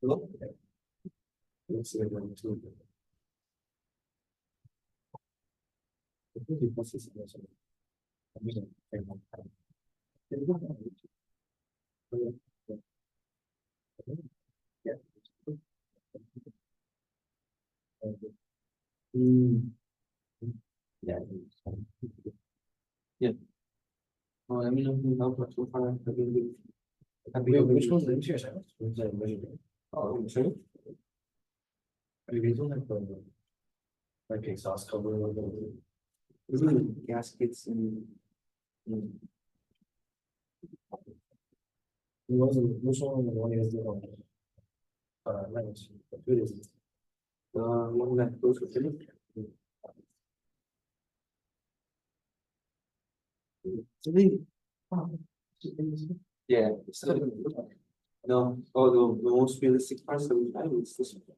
Look. Let's see one two. Yeah. Yeah. Yeah. Well, I mean, if we help so far, which one's the interior side? Oh, sure. I mean, we don't have like exhaust cover or gaskets and. It wasn't, which one is the one? Language, what is it? One that goes with it. Yeah. No, oh, the most realistic part that we have is this one.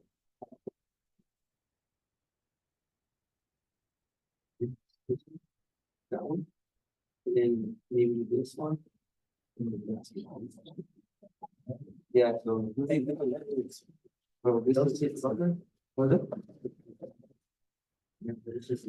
That one. And then maybe this one. Yeah, so well, this is it. Further? Yeah, this is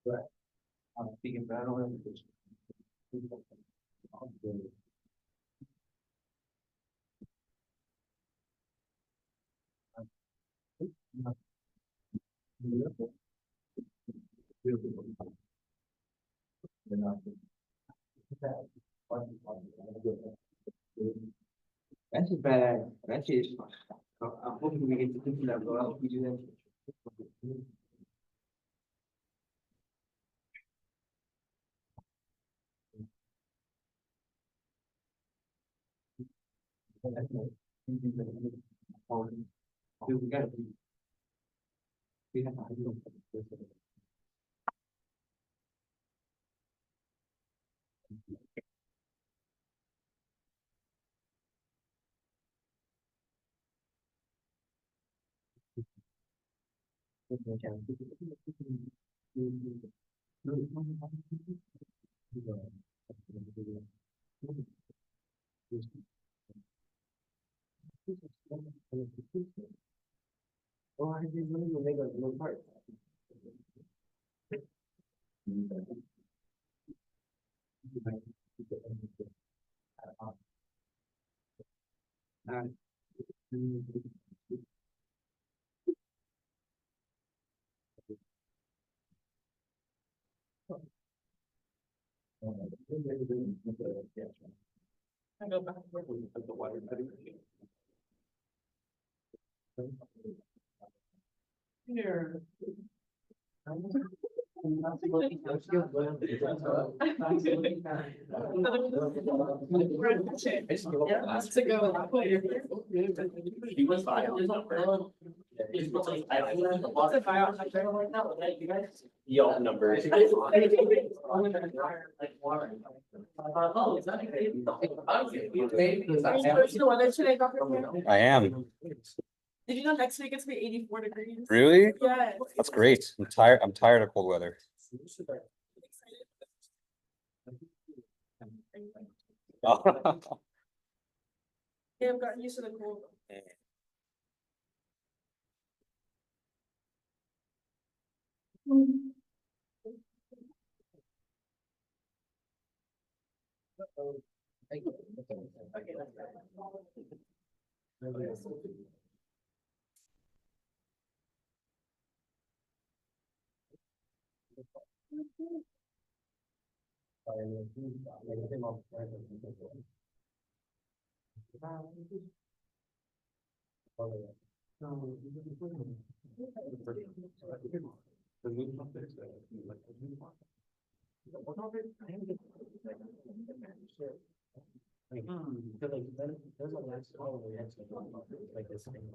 right. I'm thinking about it. That's bad. That's it. I'm hoping we get to do that. But I hope we do that. We got to. We have to. Oh, I didn't really make a little part. I go back and put the water. Here. Y'all numbers. I am. Did you know next week it's gonna be 84 degrees? Really? Yeah. That's great. I'm tired of cold weather. Yeah, I've gotten used to the cold. There's a last call we had like this thing.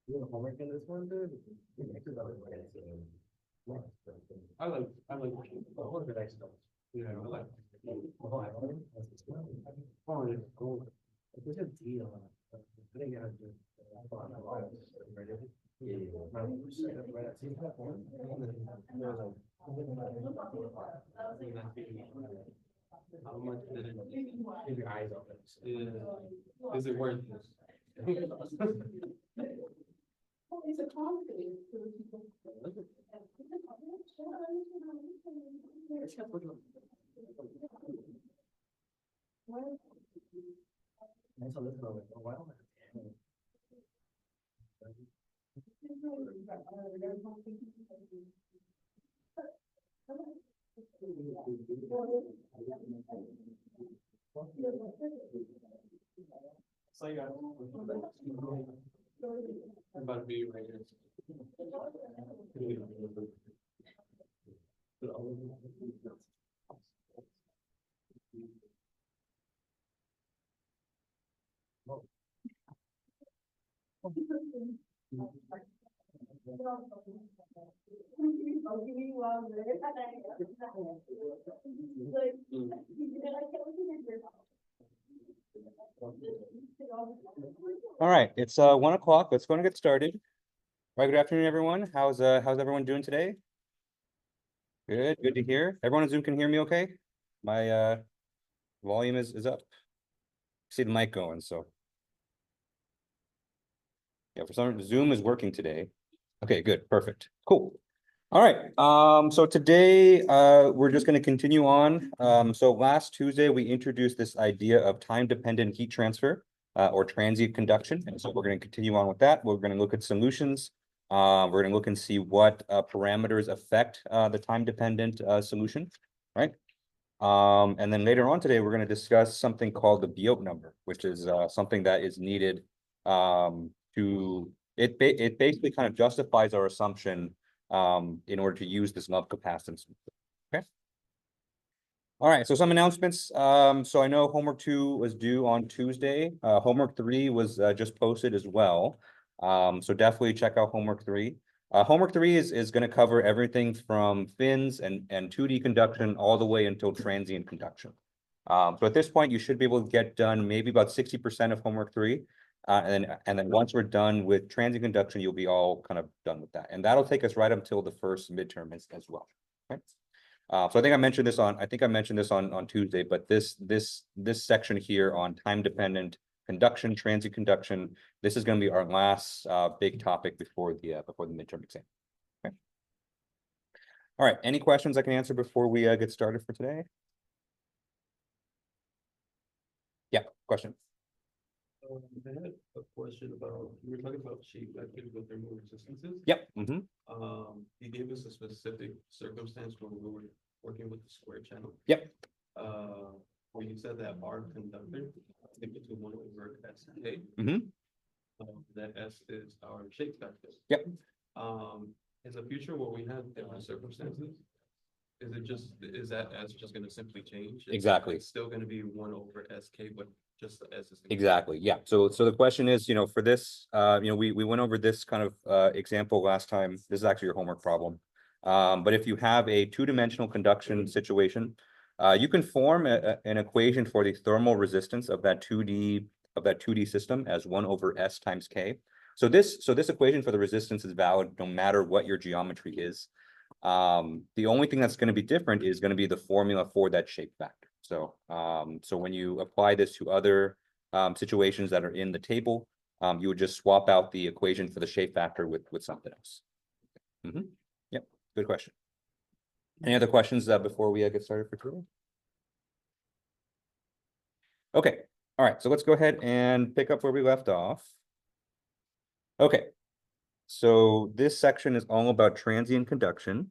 You have homework in this one, dude? I like, what did I stuff? Yeah, I like. Oh, I like. Oh, it's cool. There's a deal on it. I think I do. How much did it give your eyes open? Is it worth this? So you got. About to be right here. All right, it's 1 o'clock. Let's go and get started. All right, good afternoon, everyone. How's everyone doing today? Good to hear. Everyone on Zoom can hear me okay? My volume is up. See the mic going, so. Yeah, for some Zoom is working today. Okay, good, perfect, cool. All right, so today we're just going to continue on. So last Tuesday we introduced this idea of time-dependent heat transfer or transient conduction, and so we're going to continue on with that. We're going to look at solutions. We're going to look and see what parameters affect the time-dependent solution, right? And then later on today we're going to discuss something called the Biot number, which is something that is needed it basically kind of justifies our assumption in order to use this love capacitance. Okay. All right, so some announcements. So I know homework 2 was due on Tuesday. Homework 3 was just posted as well. So definitely check out homework 3. Homework 3 is going to cover everything from fins and 2D conduction all the way until transient conduction. So at this point, you should be able to get done maybe about 60% of homework 3. And then once we're done with transient conduction, you'll be all kind of done with that. And that'll take us right up until the first midterm as well. Right? So I think I mentioned this on Tuesday, but this section here on time-dependent conduction, transient conduction, this is going to be our last big topic before the midterm exam. Okay. All right. Any questions I can answer before we get started for today? Yeah. Question. I had a question about, we were talking about shape vectors with their more resistances. Yep. You gave us a specific circumstance when we were working with the square channel. Yep. Where you said that our conductor equal to 1 over SK. That S is our shape vector. Yep. In the future, where we have different circumstances, is that S just going to simply change? Exactly. It's still going to be 1 over SK, but just the S is exactly. Yeah. So the question is, for this, we went over this kind of example last time. This is actually your homework problem. But if you have a 2-dimensional conduction situation, you can form an equation for the thermal resistance of that 2D system as 1 over S times K. So this equation for the resistance is valid no matter what your geometry is. The only thing that's going to be different is going to be the formula for that shape factor. So when you apply this to other situations that are in the table, you would just swap out the equation for the shape factor with something else. Yep, good question. Any other questions before we get started for today? Okay, all right, so let's go ahead and pick up where we left off. Okay, so this section is all about transient conduction.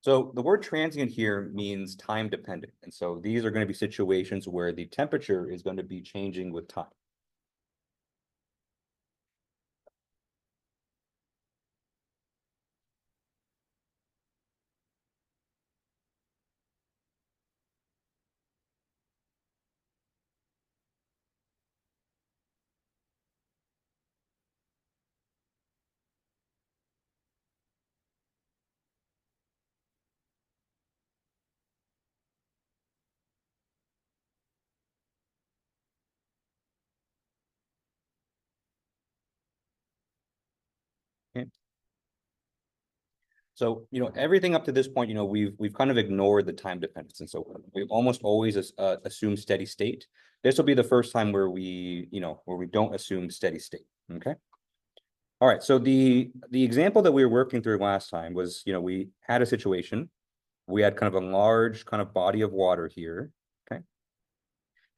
So the word transient here means time dependent. And so these are going to be situations where the temperature is going to be changing with time. Okay. So, everything up to this point, we've kind of ignored the time dependence. And so we almost always assume steady state. This will be the first time where we don't assume steady state. Okay. All right. So the example that we were working through last time was, we had a situation. We had kind of a large kind of body of water here. Okay.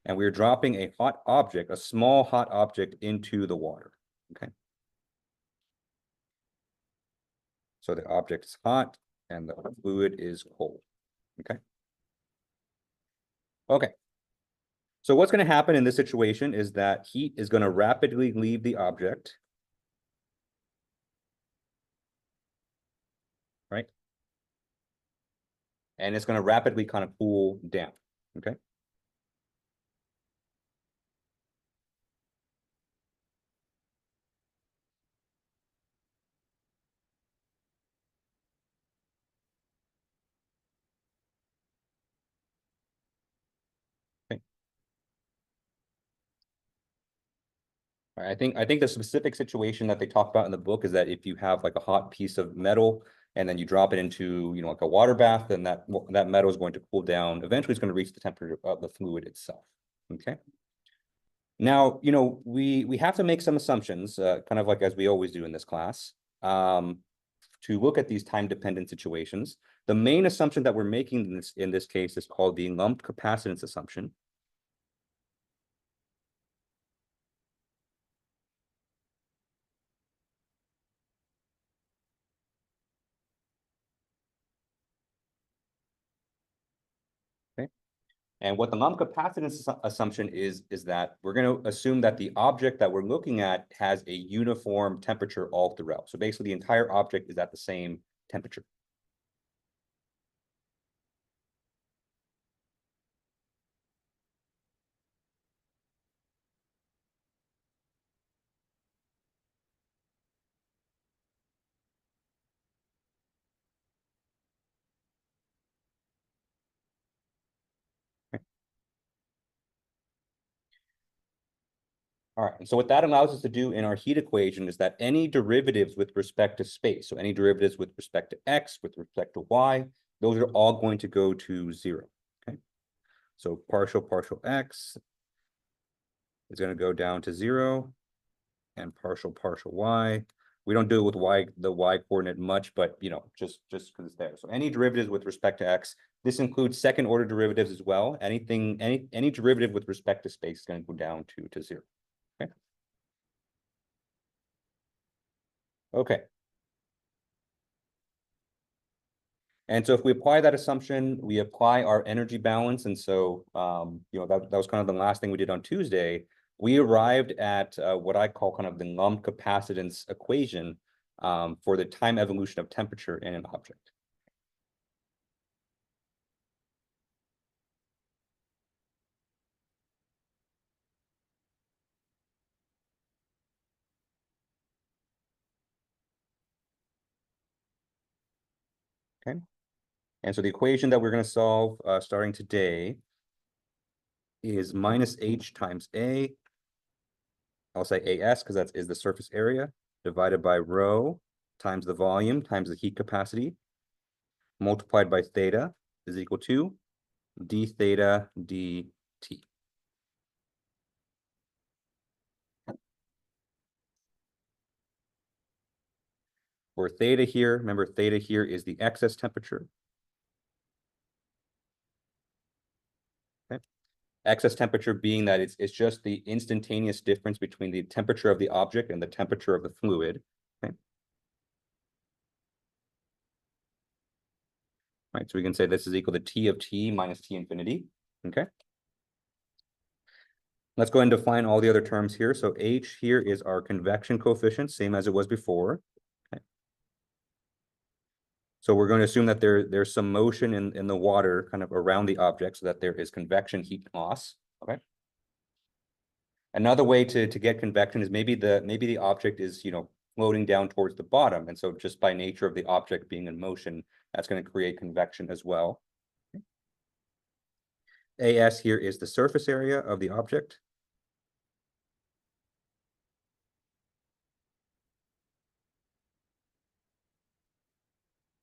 And we were dropping a hot object, a small hot object into the water. Okay. So the object is hot and the fluid is cold. Okay. Okay. So what's going to happen in this situation is that heat is going to rapidly leave the object. Right? And it's going to rapidly kind of cool down. Okay. I think the specific situation that they talk about in the book is that if you have like a hot piece of metal and then you drop it into, like a water bath, then that metal is going to cool down. Eventually, it's going to reach the temperature of the fluid itself. Okay. Now, we have to make some assumptions, kind of like as we always do in this class, to look at these time-dependent situations. The main assumption that we're making in this case is called the lumped capacitance assumption. And what the lumped capacitance assumption is that we're going to assume that the object that we're looking at has a uniform temperature all throughout. So basically, the entire object is at the same temperature. All right, and so what that allows us to do in our heat equation is that any derivatives with respect to space, so any derivatives with respect to x, with respect to y, those are all going to go to 0, okay? So partial x is going to go down to 0, and partial y. We don't do it with the y coordinate much, but just because it's there. So any derivatives with respect to x, this includes second order derivatives as well. Any derivative with respect to space is going to go down to 0. Okay. Okay. And so if we apply that assumption, we apply our energy balance. And so, that was kind of the last thing we did on Tuesday. We arrived at what I call kind of the lumped capacitance equation for the time evolution of temperature in an object. Okay. And so the equation that we're going to solve starting today is minus h times a. I'll say AS because that is the surface area, divided by rho times the volume times the heat capacity, multiplied by theta is equal to d theta dt. For theta here, remember theta here is the excess temperature. Okay. Excess temperature being that it's just the instantaneous difference between the temperature of the object and the temperature of the fluid. Okay. right? So we can say this is equal to T of T minus T infinity, okay? Let's go ahead and define all the other terms here. So H here is our convection coefficient, same as it was before. Okay. So we're going to assume that there's some motion in the water kind of around the object so that there is convection heat loss, okay? Another way to get convection is maybe the object is, you know, floating down towards the bottom. And so just by nature of the object being in motion, that's going to create convection as well. AS here is the surface area of the object.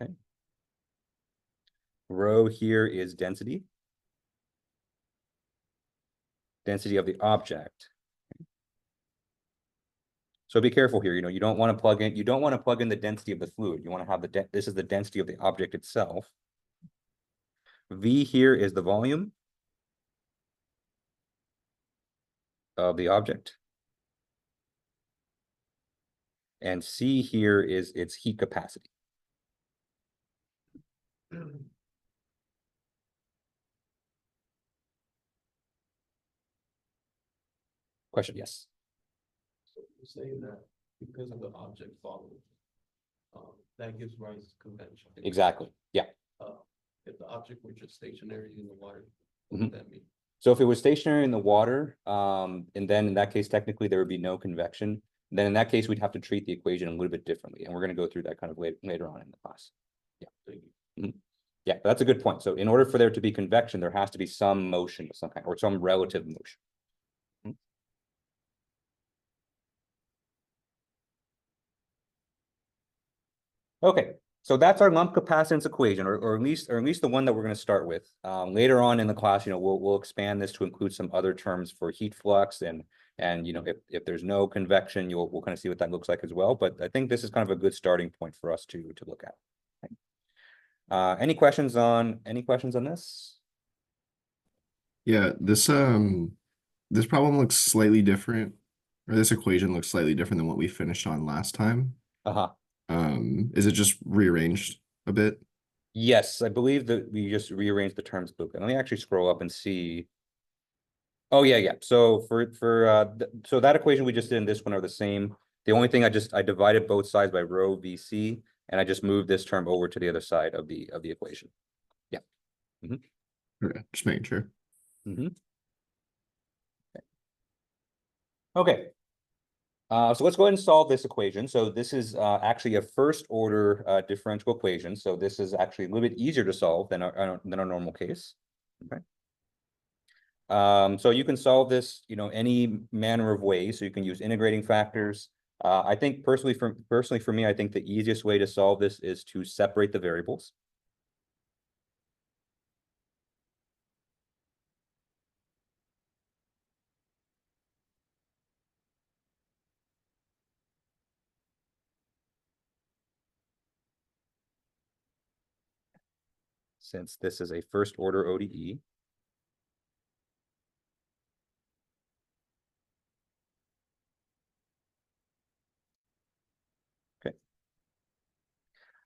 Okay. Rho here is density. Density of the object. So be careful here. You know, you don't want to plug in the density of the fluid. You want to have this is the density of the object itself. V here is the volume of the object. And C here is its heat capacity. Question, yes. So you're saying that because of the object following, that gives rise to convection. Exactly, yeah. If the object were just stationary in the water, what would that mean? So if it was stationary in the water, and then in that case, technically there would be no convection. Then in that case, we'd have to treat the equation a little bit differently. And we're going to go through that kind of later on in the class. Yeah. Thank you. Yeah, that's a good point. So in order for there to be convection, there has to be some motion of some kind or some relative motion. Okay, so that's our lump capacitance equation, or at least the one that we're going to start with. Later on in the class, you know, we'll expand this to include some other terms for heat flux and you know, if there's no convection, we'll kind of see what that looks like as well. But I think this is kind of a good starting point for us to look at. Okay. Any questions on this? Yeah, this problem looks slightly different, or this equation looks slightly different than what we finished on last time. Uh-huh. Is it just rearranged a bit? Yes, I believe that we just rearranged the terms a little bit. Let me actually scroll up and see. Oh yeah. So so that equation we just did in this one are the same. The only thing I divided both sides by rho VC, and I just moved this term over to the other side of the equation. Yeah. Okay, just making sure. Okay. So let's go ahead and solve this equation. So this is actually a first order differential equation. So this is actually a little bit easier to solve than our normal case. Okay. So you can solve this, you know, any manner of ways. So you can use integrating factors. I think personally for me, I think the easiest way to solve this is to separate the variables. Since this is a first order ODE. Okay.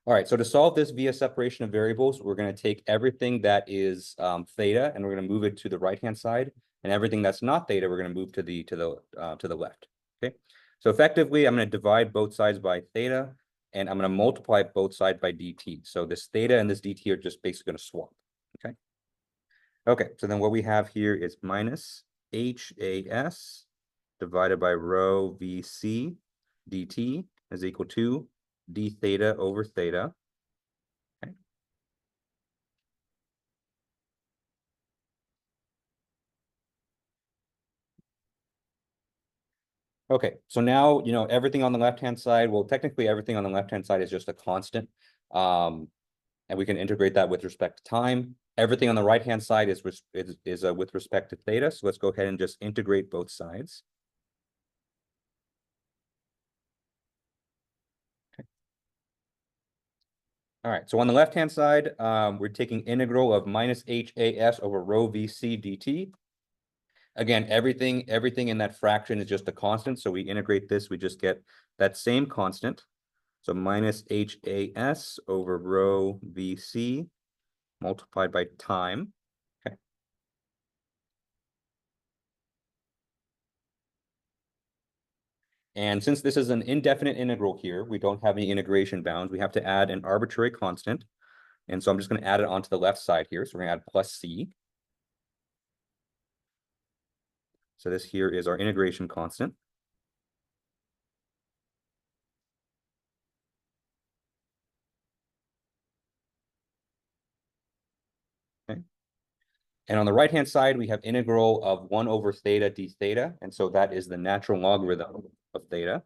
All right, so to solve this via separation of variables, we're going to take everything that is theta, and we're going to move it to the right-hand side, and everything that's not theta, we're going to move to the left. Okay, so effectively, I'm going to divide both sides by theta, and I'm going to multiply both sides by dt. So this theta and this dt are just basically going to swap. Okay. Okay, so then what we have here is minus HAS divided by rho VC dt is equal to d theta over theta. Okay. Okay, so now, you know, everything on the left-hand side, well, technically everything on the left-hand side is just a constant. And we can integrate that with respect to time. Everything on the right-hand side is with respect to theta. So let's go ahead and just integrate both sides. Okay. All right, so on the left-hand side, we're taking integral of minus HAS over rho VC dt. Again, everything in that fraction is just a constant. So we integrate this, we just get that same constant. So minus HAS over rho VC multiplied by time. Okay. And since this is an indefinite integral here, we don't have any integration bounds. We have to add an arbitrary constant. And so I'm just going to add it onto the left side here. So we're going to add plus c. So this here is our integration constant. Okay. And on the right-hand side, we have integral of 1 over theta d theta. And so that is the natural logarithm of theta.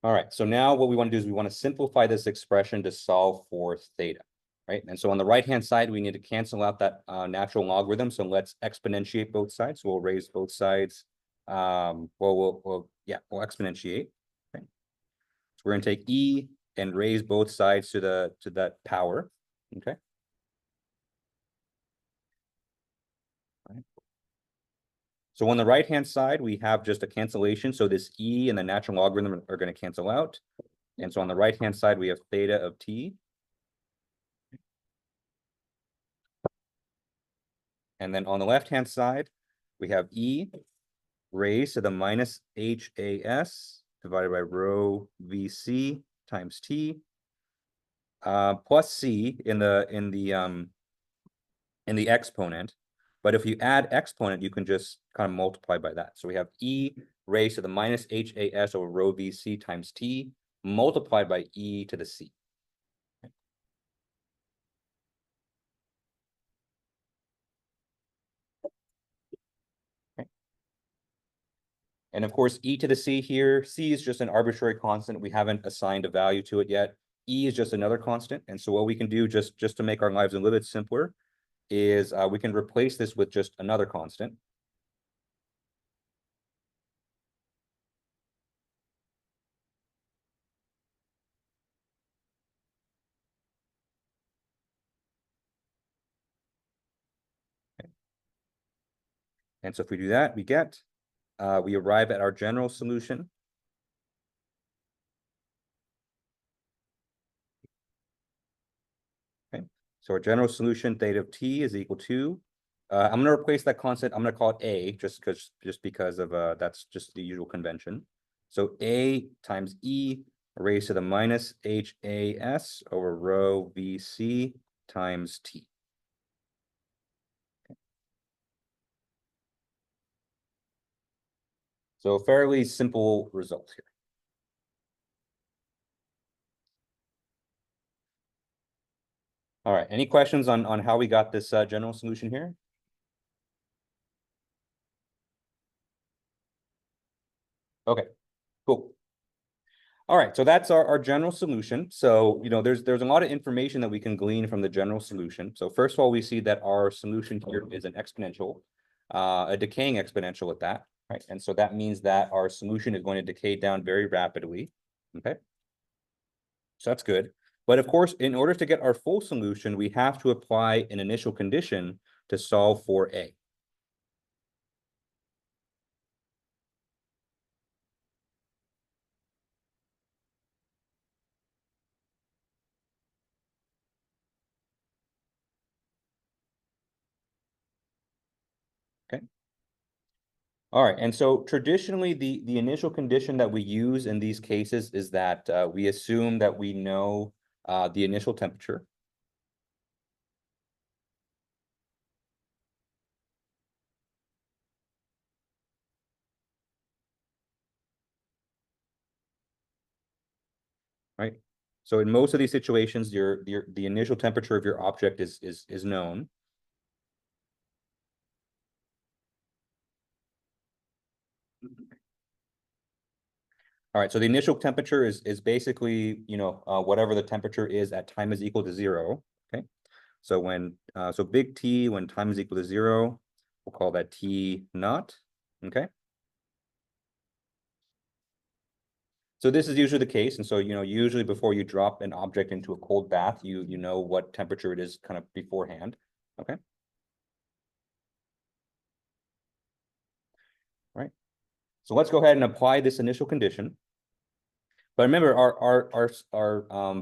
All right, so now what we want to do is we want to simplify this expression to solve for theta, right? And so on the right-hand side, we need to cancel out that natural logarithm. So let's exponentiate both sides. So we'll raise both sides. We'll exponentiate. Okay. So we're going to take e and raise both sides to that power. Okay. So on the right-hand side, we have just a cancellation. So this e and the natural logarithm are going to cancel out. And so on the right-hand side, we have theta of t. And then on the left-hand side, we have e raised to the minus HAS divided by rho VC times t, plus c in the exponent. But if you add exponent, you can just kind of multiply by that. So we have e raised to the minus HAS over rho VC times t multiplied by e to the c. And of course, e to the c here, c is just an arbitrary constant. We haven't assigned a value to it yet. E is just another constant. And so what we can do just to make our lives a little bit simpler is we can replace this with just another constant. Okay. And so if we do that, we arrive at our general solution. Okay. So our general solution, theta of t is equal to, I'm going to replace that constant. I'm going to call it a just because of that's just the usual convention. So a times e raised to the minus HAS over rho VC times t. Okay. So fairly simple result here. All right, any questions on how we got this general solution here? Okay, cool. All right, so that's our general solution. So, there's a lot of information that we can glean from the general solution. So first of all, we see that our solution here is an exponential, a decaying exponential at that, right? And so that means that our solution is going to decay down very rapidly, okay? So that's good. But of course, in order to get our full solution, we have to apply an initial condition to solve for A. Okay. All right, and so traditionally, the initial condition that we use in these cases is that we assume that we know the initial temperature. Right. So in most of these situations, the initial temperature of your object is known. All right, so the initial temperature is basically, whatever the temperature is at time is equal to 0. Okay. So so big T, when time is equal to 0, we'll call that T naught. Okay. So this is usually the case. And so, usually before you drop an object into a cold bath, you know what temperature it is kind of beforehand. Okay. right? So let's go ahead and apply this initial condition. But remember, our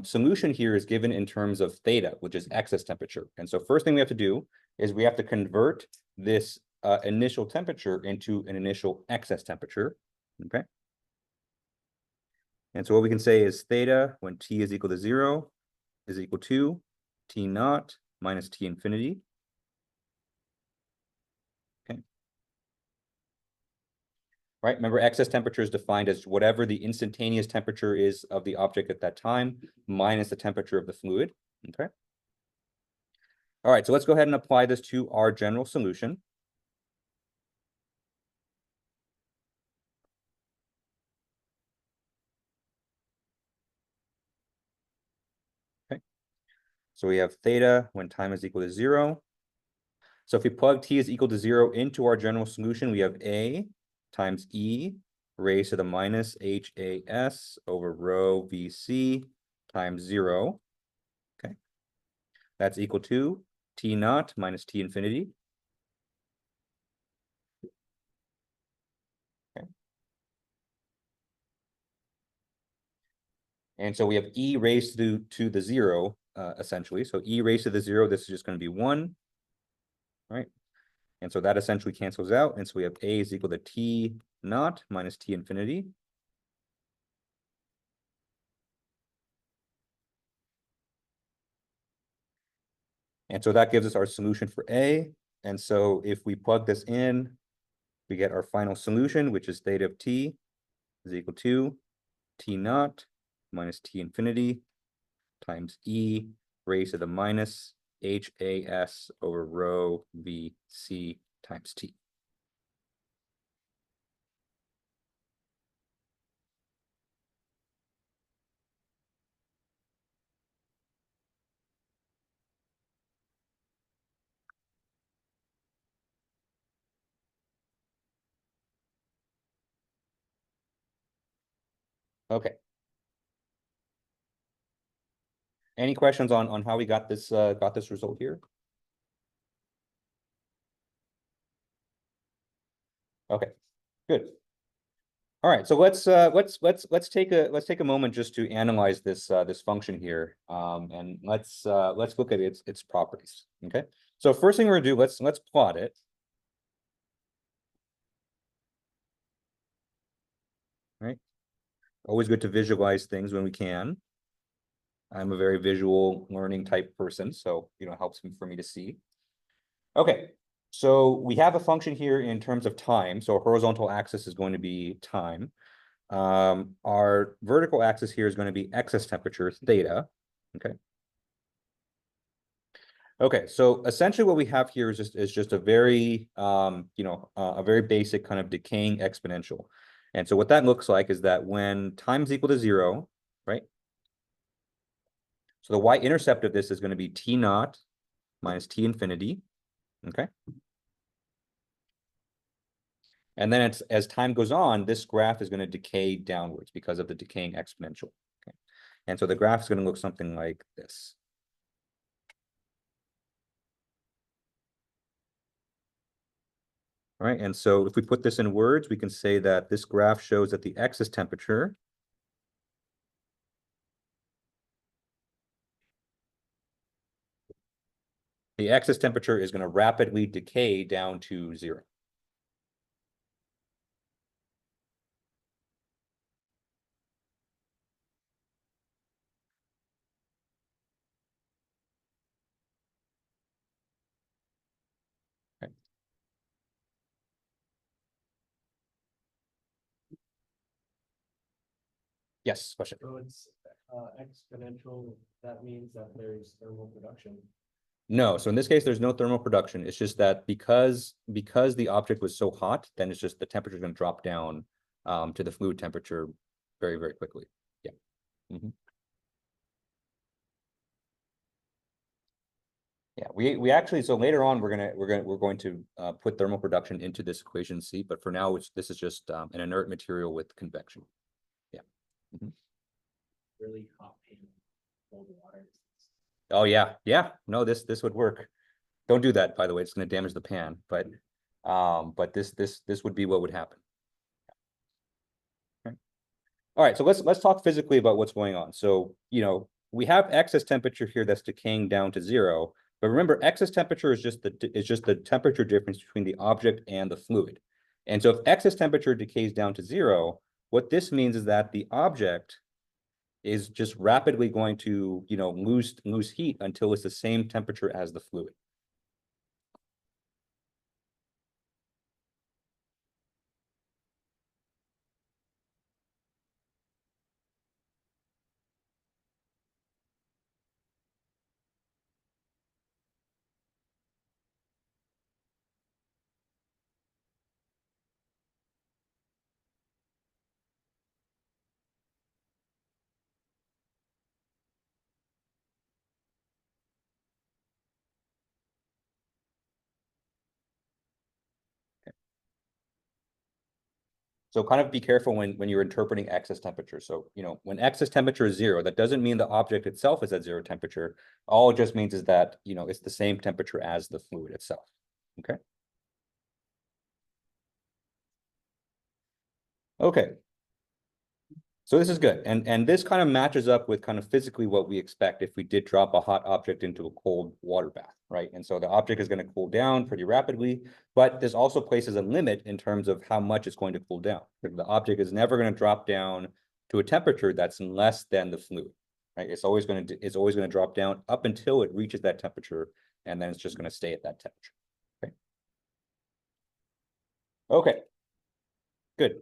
solution here is given in terms of theta, which is excess temperature. And so first thing we have to do is we have to convert this initial temperature into an initial excess temperature, okay? And so what we can say is theta when T is equal to 0 is equal to T naught minus T infinity. Okay. Right, remember excess temperature is defined as whatever the instantaneous temperature is of the object at that time minus the temperature of the fluid, okay? All right, so let's go ahead and apply this to our general solution. Okay, so we have theta when time is equal to 0. So if we plug T is equal to 0 into our general solution, we have A times E raised to the minus HAS over rho VC times 0. Okay, that's equal to T naught minus T infinity. Okay. And so we have E raised to the 0, essentially. So E raised to the 0, this is just going to be 1, right? And so that essentially cancels out. And so we have A is equal to T naught minus T infinity. And so that gives us our solution for A. And so if we plug this in, we get our final solution, which is theta of T is equal to T naught minus T infinity times E raised to the minus HAS over rho VC times T. Okay. Any questions on how we got this result here? Okay, good. All right, so let's take a moment just to analyze this this function here, and let's look at its properties. Okay, so first thing we're gonna do, let's plot it. Right, always good to visualize things when we can. I'm a very visual learning type person, so it helps for me to see. Okay, so we have a function here in terms of time. So our horizontal axis is going to be time. Our vertical axis here is going to be excess temperature, theta. Okay. Okay, so essentially what we have here is just a very a very basic kind of decaying exponential. And so what that looks like is that when time is equal to 0, right? So the y-intercept of this is going to be T naught minus T infinity. Okay. And then as time goes on, this graph is going to decay downwards because of the decaying exponential. Okay. And so the graph is going to look something like this. All right, and so if we put this in words, we can say that this graph shows that the excess temperature is going to rapidly decay down to 0. Okay. Yes, question. So it's exponential, that means that there's thermal production. No, so in this case, there's no thermal production. It's just that because the object was so hot, then it's just the temperature is going to drop down to the fluid temperature very, very quickly. Yeah. Mm-hmm. Yeah, we actually, so later on we're going to put thermal production into this equation C, but for now this is just an inert material with convection. Yeah. Mm-hmm. Really hot pan, cold water. Oh yeah. No, this would work. Don't do that, by the way. It's going to damage the pan, but this would be what would happen. All right, so let's talk physically about what's going on. So, we have excess temperature here that's decaying down to 0. But remember, excess temperature is just the temperature difference between the object and the fluid. And so if excess temperature decays down to 0, what this means is that the object is just rapidly going to, lose heat until it's the same temperature as the fluid. So kind of be careful when you're interpreting excess temperature. So, when excess temperature is 0, that doesn't mean the object itself is at 0 temperature. All it just means is that, it's the same temperature as the fluid itself. Okay. Okay. So this is good. And this kind of matches up with kind of physically what we expect if we did drop a hot object into a cold water bath, right? And so the object is going to cool down pretty rapidly, but this also places a limit in terms of how much it's going to cool down. The object is never going to drop down to a temperature that's less than the fluid, right? It's always going to drop down up until it reaches that temperature, and then it's just going to stay at that temperature. Okay. Okay. Good.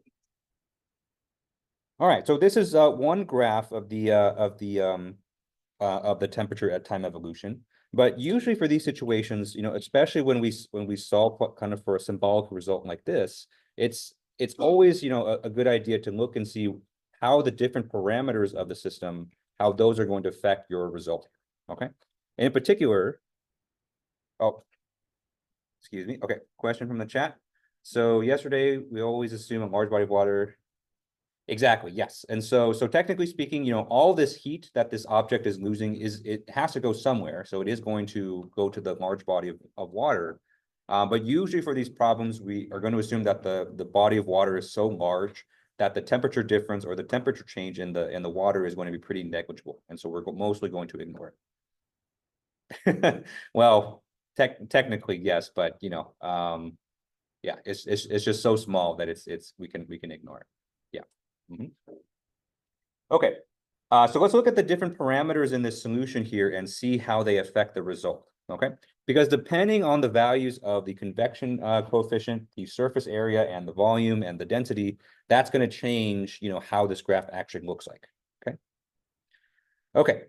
All right, so this is one graph of the temperature at time evolution. But usually for these situations, especially when we solve kind of for a symbolic result like this, it's always a good idea to look and see how the different parameters of the system, how those are going to affect your result. Okay, and in particular, excuse me. Okay, question from the chat. So yesterday we always assume a large body of water. Exactly, yes. And so technically speaking, all this heat that this object is losing it has to go somewhere. So it is going to go to the large body of water. But usually for these problems, we are going to assume that the body of water is so large that the temperature difference or the temperature change in the water is going to be pretty negligible. And so we're mostly going to ignore it. Well, technically, yes, but yeah, it's just so small that we can ignore it. Yeah. Okay, so let's look at the different parameters in this solution here and see how they affect the result, okay? Because depending on the values of the convection coefficient, the surface area, and the volume and the density, that's going to change, how this graph actually looks like, okay? Okay,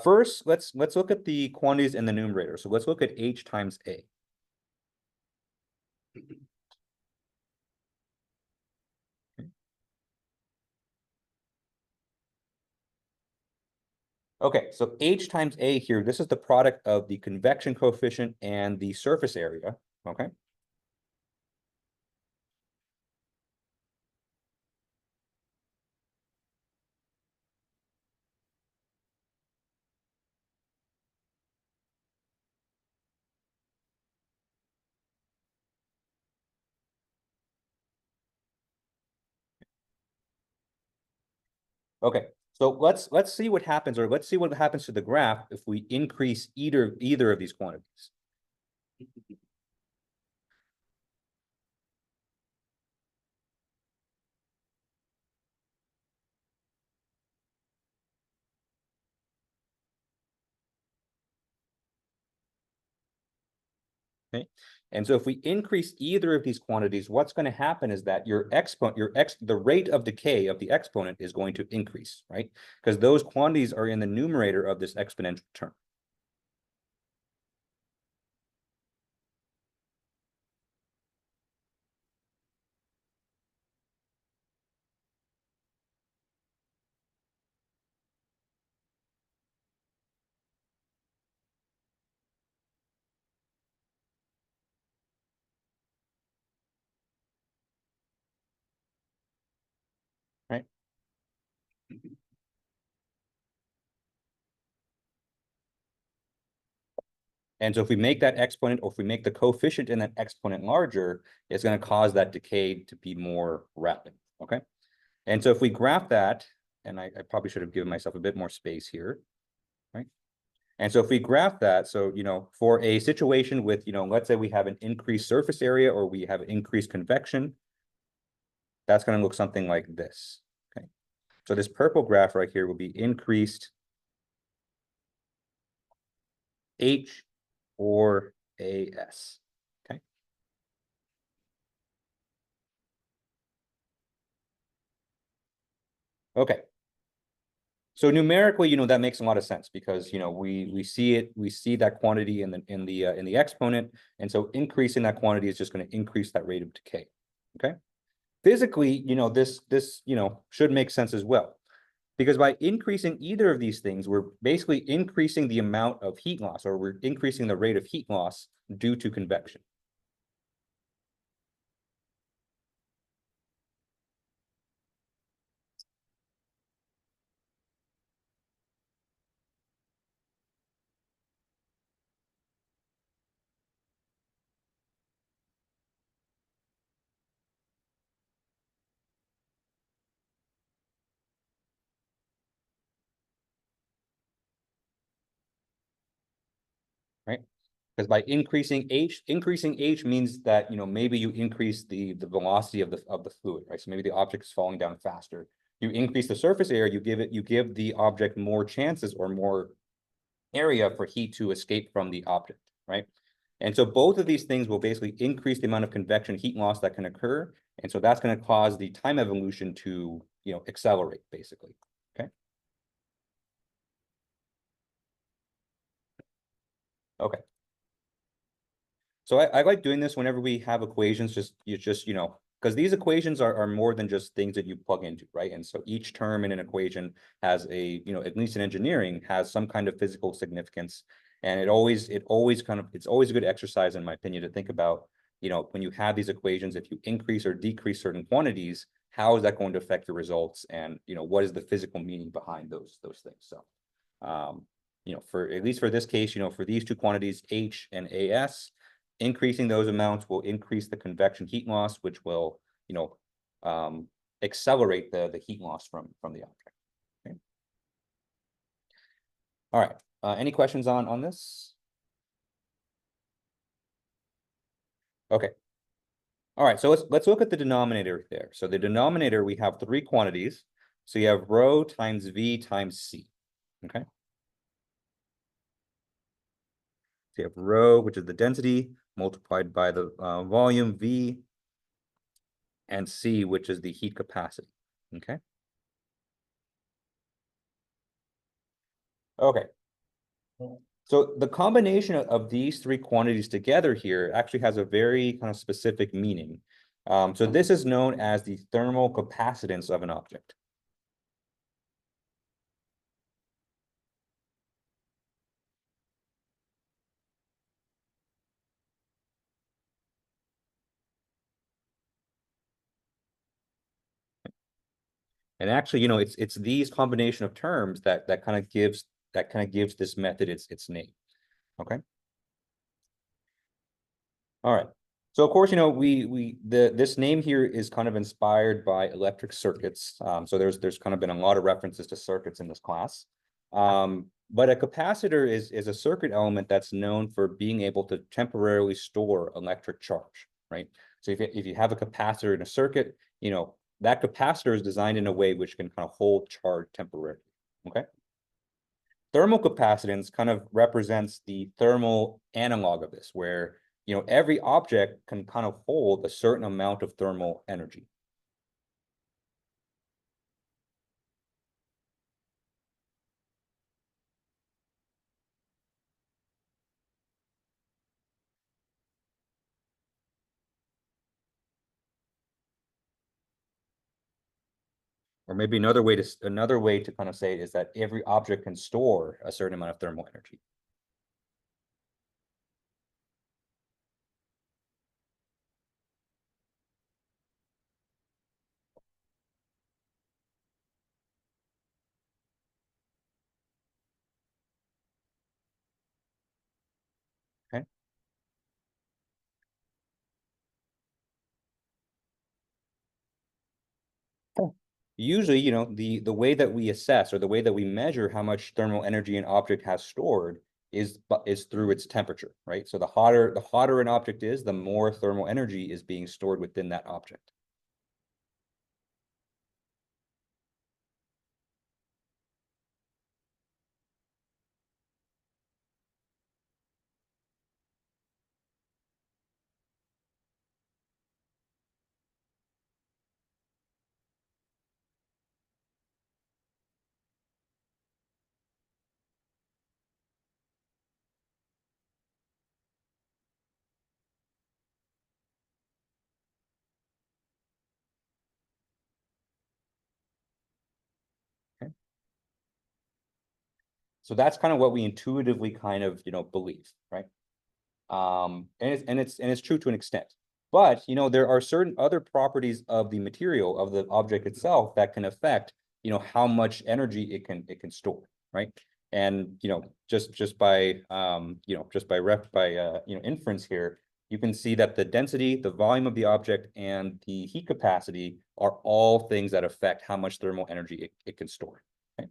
first, let's look at the quantities in the numerator. So let's look at H times A. Okay, so H times A here, this is the product of the convection coefficient and the surface area, okay? Okay, so let's see what happens, or let's see what happens to the graph if we increase either of these quantities. Okay, and so if we increase either of these quantities, what's going to happen is that the rate of decay of the exponent is going to increase, right? Because those quantities are in the numerator of this exponential term. Right. And so if we make that exponent, or if we make the coefficient in that exponent larger, it's going to cause that decay to be more rapid, okay? And so if we graph that, and I probably should have given myself a bit more space here, right? And so if we graph that, so, for a situation with, let's say we have an increased surface area or we have increased convection, that's going to look something like this, okay? So this purple graph right here will be increased H or AS, okay? Okay. So numerically, that makes a lot of sense because, we see that quantity in the exponent. And so increasing that quantity is just going to increase that rate of decay, okay? Physically, this should make sense as well. Because by increasing either of these things, we're basically increasing the amount of heat loss, or we're increasing the rate of heat loss due to convection. Right? Because by increasing H means that, maybe you increase the velocity of the fluid, right? So maybe the object is falling down faster. You increase the surface area, you give the object more chances or more area for heat to escape from the object, right? And so both of these things will basically increase the amount of convection heat loss that can occur. And so that's going to cause the time evolution to, accelerate, basically, okay? Okay. So I like doing this whenever we have equations, because these equations are more than just things that you plug into, right? And so each term in an equation has at least in engineering, has some kind of physical significance. And it's always a good exercise, in my opinion, to think about, when you have these equations, if you increase or decrease certain quantities, how is that going to affect the results? And, what is the physical meaning behind those things? So, for at least for this case, for these two quantities, H and AS, increasing those amounts will increase the convection heat loss, which will, accelerate the heat loss from the object. Okay. All right. Any questions on this? Okay. All right. So let's look at the denominator there. So the denominator, we have three quantities. So you have rho times V times C. Okay. So you have rho, which is the density, multiplied by the volume V, and C, which is the heat capacity. Okay. Okay. So the combination of these three quantities together here actually has a very kind of specific meaning. So this is known as the thermal capacitance of an object. And actually, it's these combination of terms that kind of gives this method its name. Okay. All right. So of course, this name here is kind of inspired by electric circuits. So there's kind of been a lot of references to circuits in this class. But a capacitor is a circuit element that's known for being able to temporarily store electric charge, right? So if you have a capacitor in a circuit, that capacitor is designed in a way which can kind of hold charge temporarily, okay? Thermal capacitance kind of represents the thermal analog of this, where every object can kind of hold a certain amount of thermal energy. Or maybe another way to kind of say it is that every object can store a certain amount of thermal energy. Okay. usually, the way that we assess or the way that we measure how much thermal energy an object has stored is through its temperature, right? So the hotter an object is, the more thermal energy is being stored within that object. Okay. So that's kind of what we intuitively kind of, believe, right? And it's true to an extent. But, there are certain other properties of the material of the object itself that can affect, how much energy it can store, right? And, just by inference here, you can see that the density, the volume of the object, and the heat capacity are all things that affect how much thermal energy it can store. Okay?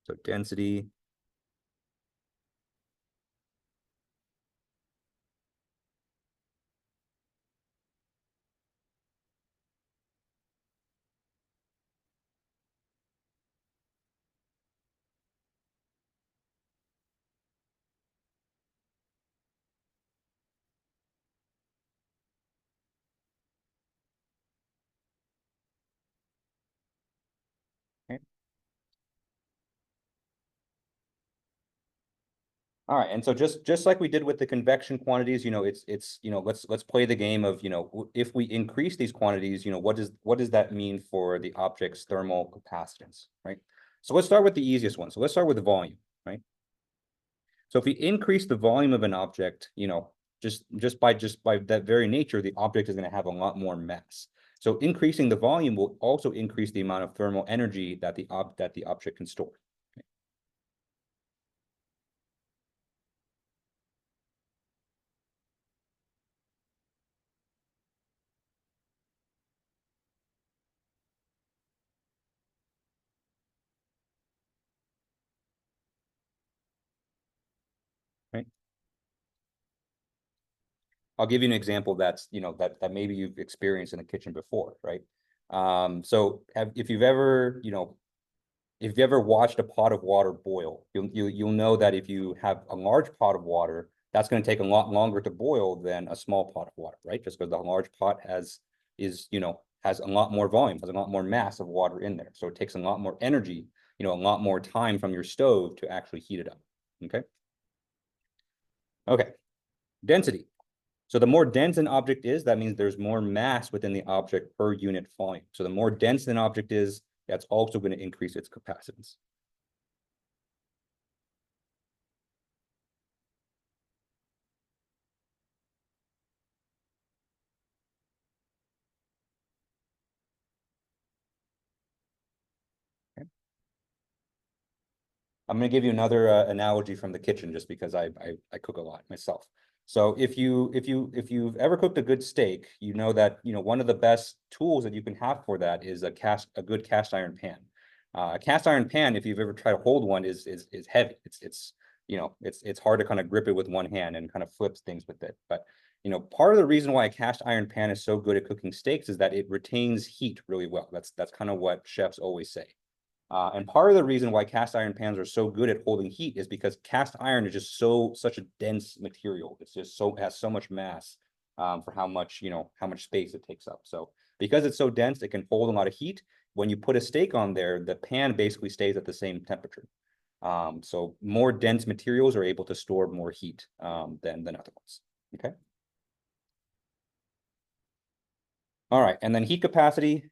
So density. Okay. All right, and so just like we did with the convection quantities, let's play the game of, if we increase these quantities, what does that mean for the object's thermal capacitance, right? So let's start with the easiest one. So let's start with the volume, right? So if we increase the volume of an object, just by that very nature, the object is going to have a lot more mass. So increasing the volume will also increase the amount of thermal energy that the object can store. Right? I'll give you an example that's, that maybe you've experienced in the kitchen before, right? So if you've ever, watched a pot of water boil, you'll know that if you have a large pot of water, that's going to take a lot longer to boil than a small pot of water, right? Just because the large pot has a lot more volume, has a lot more mass of water in there. So it takes a lot more energy, a lot more time from your stove to actually heat it up. Okay. Okay. Density. So the more dense an object is, that means there's more mass within the object per unit volume. So the more dense an object is, that's also going to increase its capacitance. Okay. I'm going to give you another analogy from the kitchen, just because I cook a lot myself. So if you've ever cooked a good steak, you know that one of the best tools that you can have for that is a good cast iron pan. A cast iron pan, if you've ever tried to hold one, is heavy. It's hard to kind of grip it with one hand and kind of flips things with it. But part of the reason why a cast iron pan is so good at cooking steaks is that it retains heat really well. That's kind of what chefs always say. And part of the reason why cast iron pans are so good at holding heat is because cast iron is just such a dense material. It's just has so much mass for how much space it takes up. So because it's so dense, it can hold a lot of heat. When you put a steak on there, the pan basically stays at the same temperature. So more dense materials are able to store more heat than other ones. Okay. All right, and then heat capacity.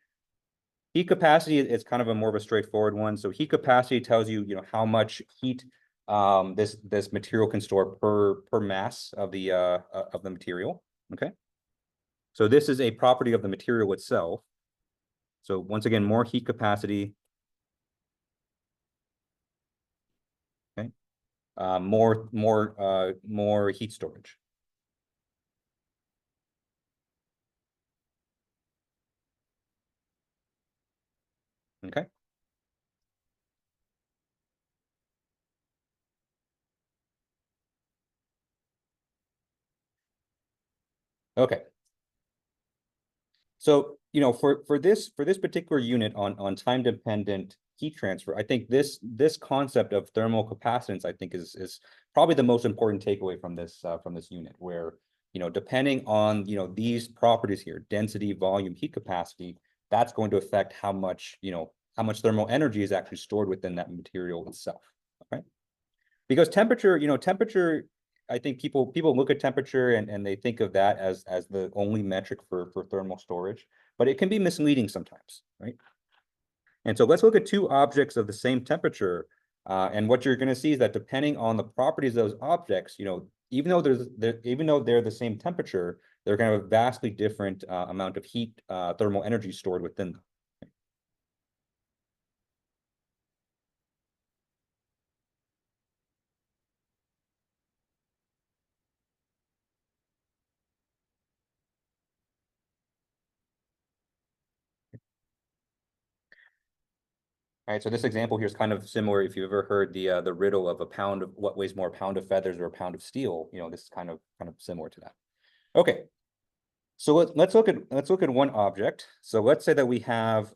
Heat capacity is kind of a more of a straightforward one. So heat capacity tells you, how much heat this material can store per mass of the material. Okay. So this is a property of the material itself. So once again, more heat capacity. Okay. more heat storage. Okay. Okay. So, you know, for this particular unit on time dependent heat transfer, I think this concept of thermal capacitance, I think is probably the most important takeaway from this unit, where, you know, depending on, you know, these properties here, density, volume, heat capacity, that's going to affect how much, you know, how much thermal energy is actually stored within that material itself. Okay. Because temperature, you know, temperature, I think people look at temperature and they think of that as the only metric for thermal storage, but it can be misleading sometimes, right? And so let's look at two objects of the same temperature. And what you're going to see is that depending on the properties of those objects, you know, even though they're the same temperature, they're going to have a vastly different amount of heat, thermal energy stored within them. All right, so this example here is kind of similar. If you've ever heard the riddle of a pound of what weighs more, a pound of feathers or a pound of steel, you know, this is kind of similar to that. Okay, so let's look at one object. So let's say that we have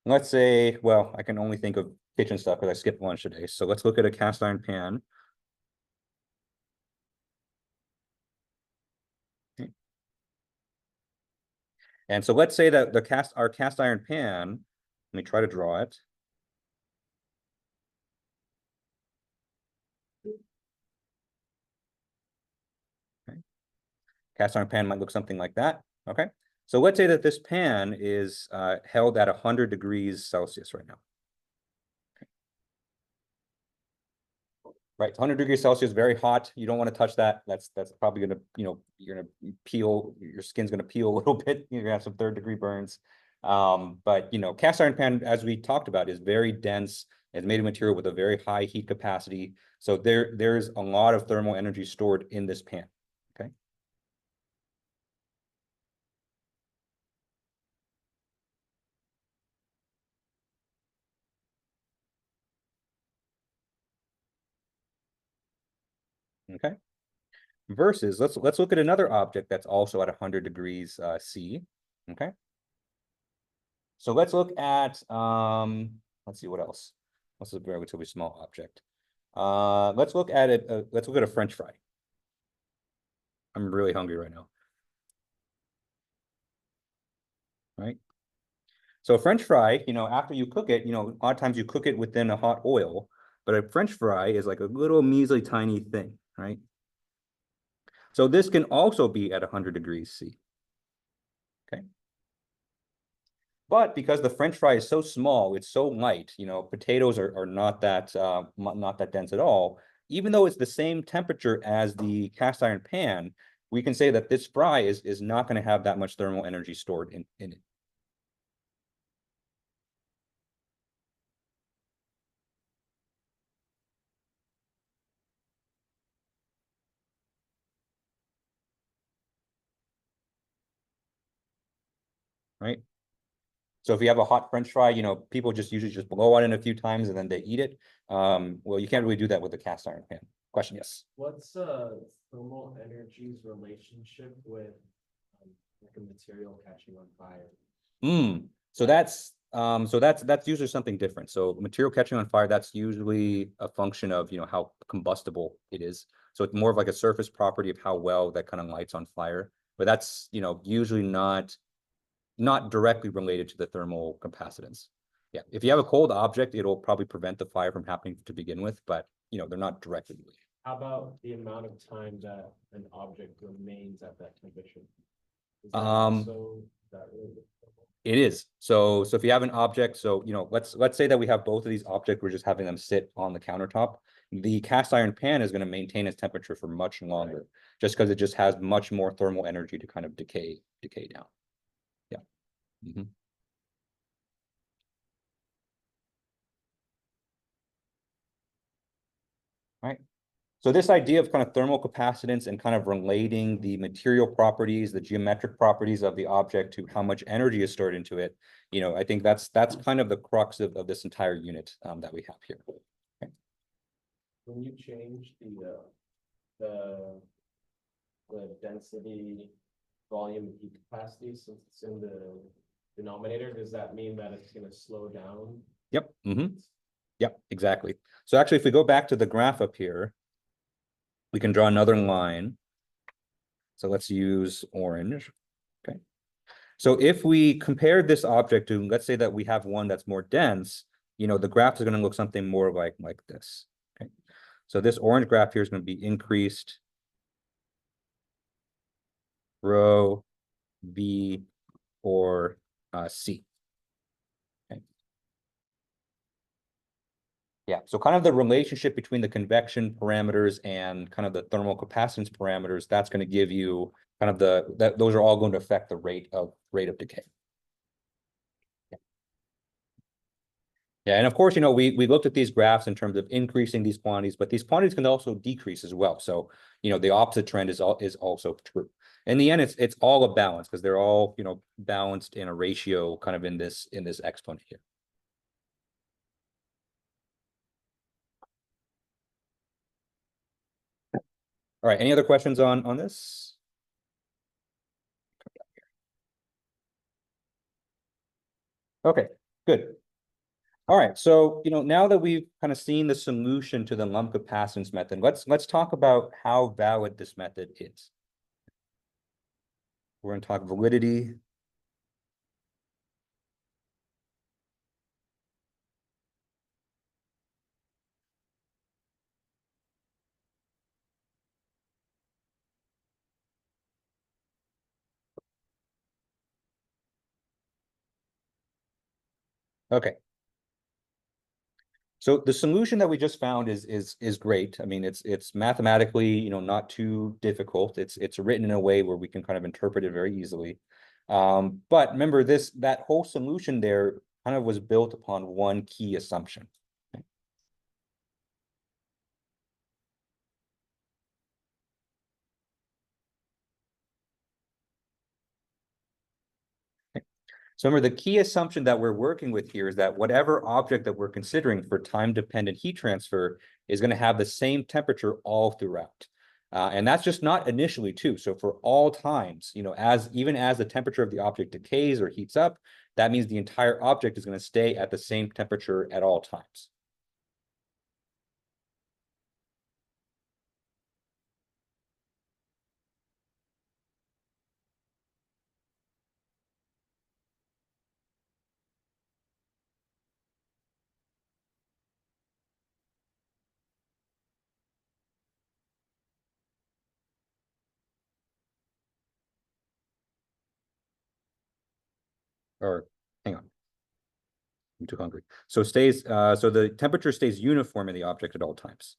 let's say, well, I can only think of kitchen stuff because I skipped lunch today. So let's look at a cast iron pan. And so let's say that our cast iron pan, let me try to draw it. Okay. Cast iron pan might look something like that. Okay. So let's say that this pan is held at 100 degrees Celsius right now. Right, 100 degrees Celsius, very hot. You don't want to touch that. That's probably gonna, you know, you're gonna peel. Your skin's gonna peel a little bit. You're gonna have some third-degree burns. But you know, cast iron pan, as we talked about, is very dense. It's made of material with a very high heat capacity. So there's a lot of thermal energy stored in this pan. Okay. Okay. Versus, let's look at another object that's also at 100 degrees C. Okay. So let's look at let's see what else. Let's look at a relatively small object. Let's look at it. Let's look at a French fry. I'm really hungry right now. Right. So a French fry, you know, after you cook it, you know, a lot of times you cook it within a hot oil, but a French fry is like a little measly tiny thing, right? So this can also be at 100 degrees C. Okay. But because the French fry is so small, it's so light, you know, potatoes are not that dense at all. Even though it's the same temperature as the cast iron pan, we can say that this fry is not going to have that much thermal energy stored in it. Right. So if you have a hot French fry, you know, people just usually just blow on it a few times and then they eat it. Well, you can't really do that with a cast iron pan. Question, yes. What's thermal energy's relationship with like a material catching on fire? So that's usually something different. So material catching on fire, that's usually a function of, you know, how combustible it is. So it's more of like a surface property of how well that kind of lights on fire. But that's, you know, usually not directly related to the thermal capacitance. Yeah, if you have a cold object, it'll probably prevent the fire from happening to begin with, but you know, they're not directly related. How about the amount of time that an object remains at that temperature? Is that really It is. So if you have an object, so you know, let's say that we have both of these objects, we're just having them sit on the countertop. The cast iron pan is going to maintain its temperature for much longer, just because it just has much more thermal energy to kind of decay down. Yeah. Mm-hmm. right? So this idea of kind of thermal capacitance and kind of relating the material properties, the geometric properties of the object to how much energy is stored into it, I think that's kind of the crux of this entire unit that we have here. Okay. When you change the density, volume, and heat capacity, since it's in the denominator, does that mean that it's going to slow down? Yep. Yep, exactly. So actually, if we go back to the graph up here, we can draw another line. So let's use orange. Okay. So if we compare this object to, let's say that we have one that's more dense, the graph is going to look something more like this. Okay. So this orange graph here is going to be increased rho, V, or C. Okay. Yeah, so kind of the relationship between the convection parameters and kind of the thermal capacitance parameters, that's going to give you kind of those are all going to affect the rate of decay. Yeah, and of course, we looked at these graphs in terms of increasing these quantities, but these quantities can also decrease as well. So, the opposite trend is also true. In the end, it's all a balance because they're all, balanced in a ratio kind of in this exponent here. All right, any other questions on this? Okay, good. All right, so now that we've kind of seen the solution to the lump capacitance method, let's talk about how valid this method is. We're going to talk validity. Okay. So the solution that we just found is great. I mean, it's mathematically, not too difficult. It's written in a way where we can kind of interpret it very easily. But remember that whole solution there kind of was built upon one key assumption. So remember, the key assumption that we're working with here is that whatever object that we're considering for time-dependent heat transfer is going to have the same temperature all throughout. And that's just not initially too. So for all times, even as the temperature of the object decays or heats up, that means the entire object is going to stay at the same temperature at all times. Or hang on, I'm too hungry. So so the temperature stays uniform in the object at all times.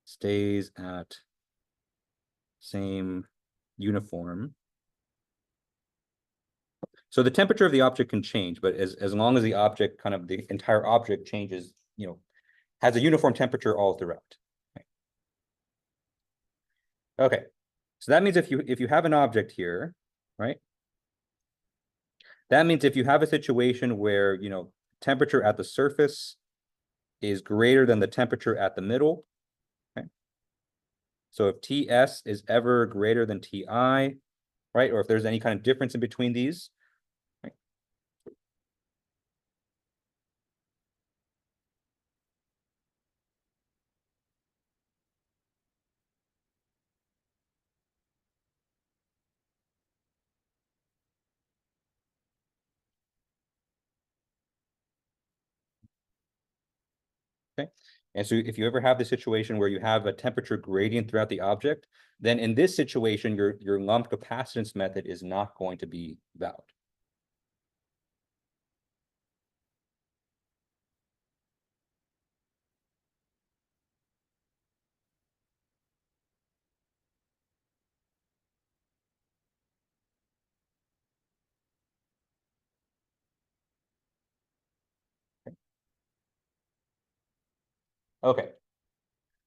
Stays at same uniform. So the temperature of the object can change, but as long as the object, kind of the entire object changes, has a uniform temperature all throughout. Okay, so that means if you have an object here, right? That means if you have a situation where, temperature at the surface is greater than the temperature at the middle, okay? So if Ts is ever greater than Ti, right? Or if there's any kind of difference in between these, right? Okay. And so if you ever have the situation where you have a temperature gradient throughout the object, then in this situation, your lump capacitance method is not going to be valid. Okay.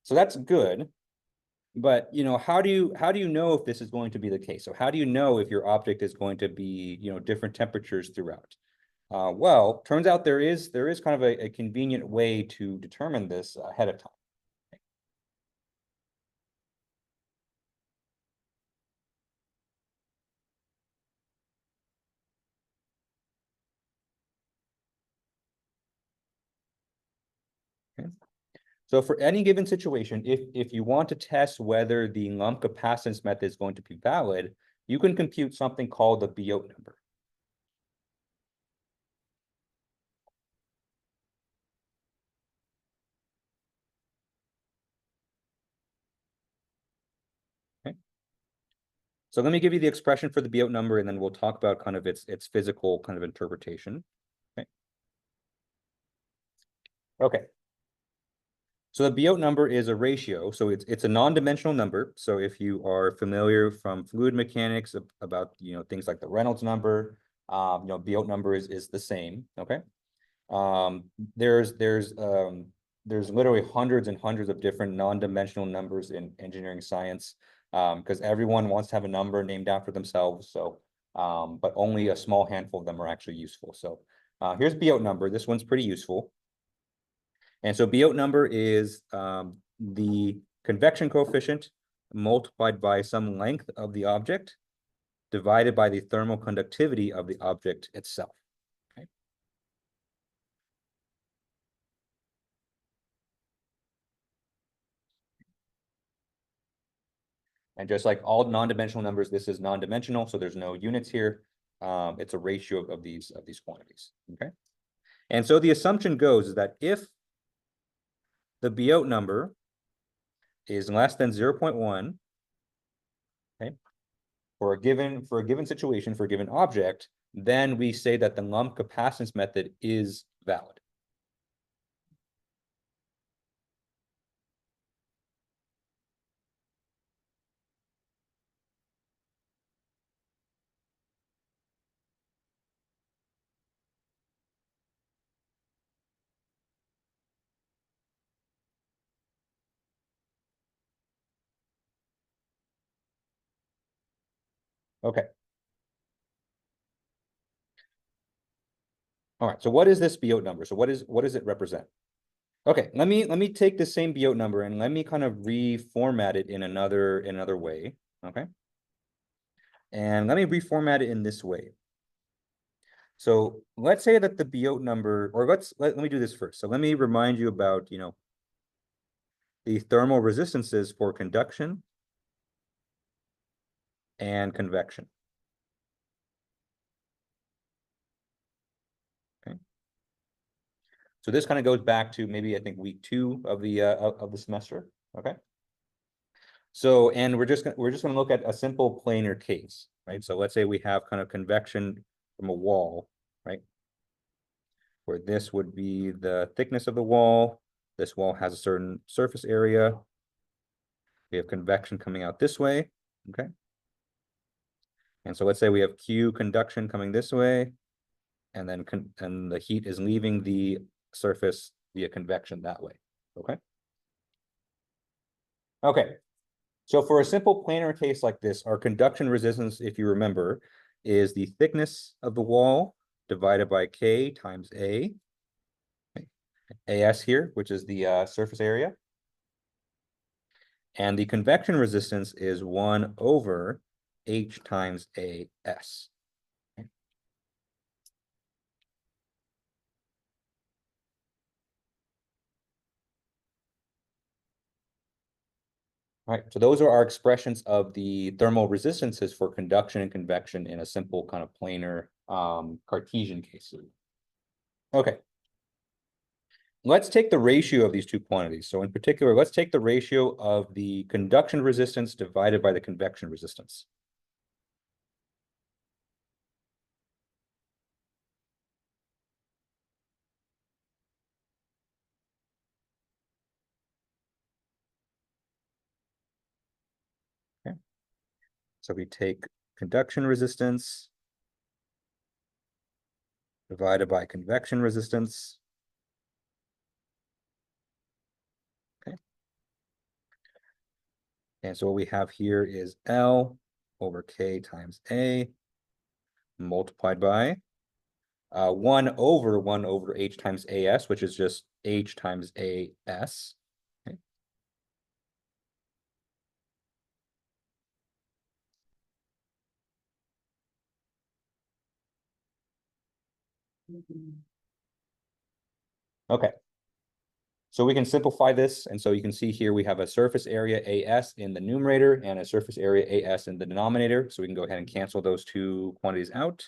So that's good. But, you know, how do you know if this is going to be the case? So how do you know if your object is going to be, you know, different temperatures throughout? Well, turns out there is kind of a convenient way to determine this ahead of time. Okay. So for any given situation, if you want to test whether the lump capacitance method is going to be valid, you can compute something called the Biot number. Okay. So let me give you the expression for the Biot number, and then we'll talk about kind of its physical kind of interpretation. Okay. Okay. So the Biot number is a ratio, so it's a non-dimensional number. So if you are familiar from fluid mechanics about, you know, things like the Reynolds number, you know, Biot number is the same. Okay. There's literally hundreds and hundreds of different non-dimensional numbers in engineering science, because everyone wants to have a number named after themselves. So, but only a small handful of them are actually useful. So here's Biot number. This one's pretty useful. And so Biot number is the convection coefficient multiplied by some length of the object divided by the thermal conductivity of the object itself. Okay. And just like all non-dimensional numbers, this is non-dimensional, so there's no units here. It's a ratio of these quantities. Okay. And so the assumption goes is that if the Biot number is less than 0.1, okay, for a given situation, for a given object, then we say that the lump capacitance method is valid. Okay. All right. So what is this Biot number? So what does it represent? Okay, let me take the same Biot number and let me kind of reformat it in another way. Okay. And let me reformat it in this way. So let's say that the Biot number, or let me do this first. So let me remind you about, you know, the thermal resistances for conduction and convection. Okay. So this kind of goes back to maybe I think week 2 of the semester. Okay. So, and we're just gonna look at a simple planar case, right? So let's say we have kind of convection from a wall, right? Where this would be the thickness of the wall. This wall has a certain surface area. We have convection coming out this way, okay? And so let's say we have Q conduction coming this way, and then the heat is leaving the surface via convection that way, okay? Okay, so for a simple planar case like this, our conduction resistance, if you remember, is the thickness of the wall divided by K times A. AS here, which is the surface area. And the convection resistance is 1 over H times AS. All right, so those are our expressions of the thermal resistances for conduction and convection in a simple kind of planar Cartesian case. Okay. Let's take the ratio of these two quantities. So in particular, let's take the ratio of the conduction resistance divided by the convection resistance. Okay. So we take conduction resistance divided by convection resistance. Okay. And so what we have here is L over K times A multiplied by 1 over H times AS, which is just H times AS. Okay. Okay. So we can simplify this. And so you can see here we have a surface area AS in the numerator and a surface area AS in the denominator. So we can go ahead and cancel those two quantities out.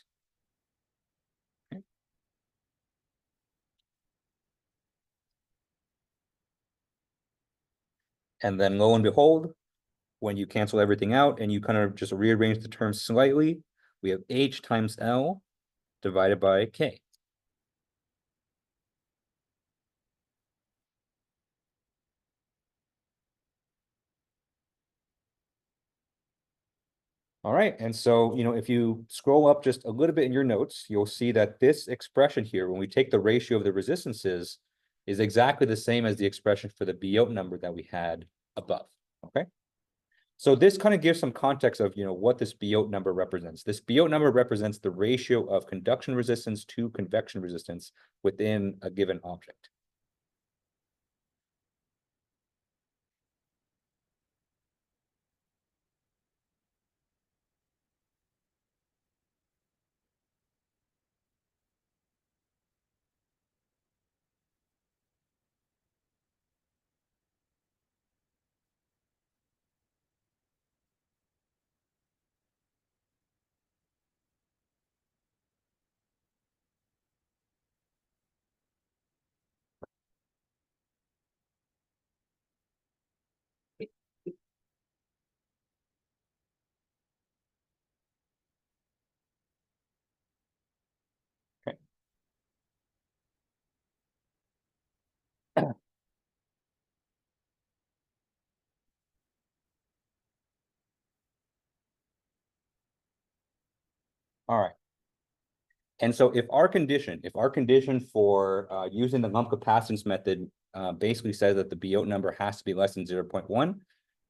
Okay. And then lo and behold, when you cancel everything out and you kind of just rearrange the terms slightly, we have H times L divided by K. All right, and so, if you scroll up just a little bit in your notes, you'll see that this expression here, when we take the ratio of the resistances, is exactly the same as the expression for the Biot number that we had above, okay? So this kind of gives some context of, what this Biot number represents. This Biot number represents the ratio of conduction resistance to convection resistance within a given object. Okay. All right. And so if our condition for using the lump capacitance method basically says that the Biot number has to be less than 0.1,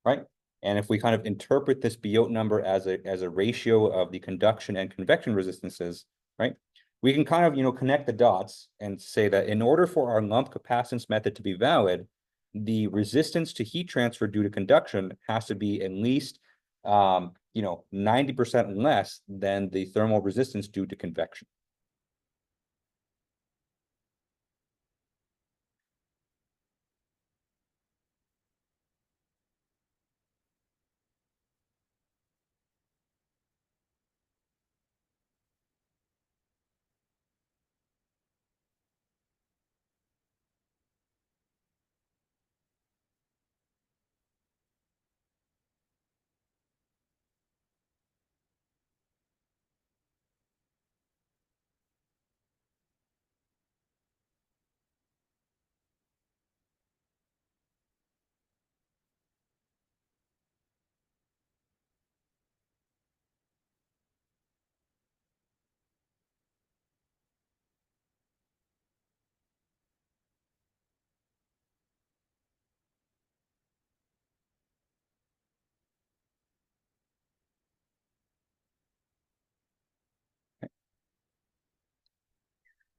right? And if we kind of interpret this Biot number as a ratio of the conduction and convection resistances, right? We can kind of, connect the dots and say that in order for our lump capacitance method to be valid, the resistance to heat transfer due to conduction has to be at least 90% less than the thermal resistance due to convection.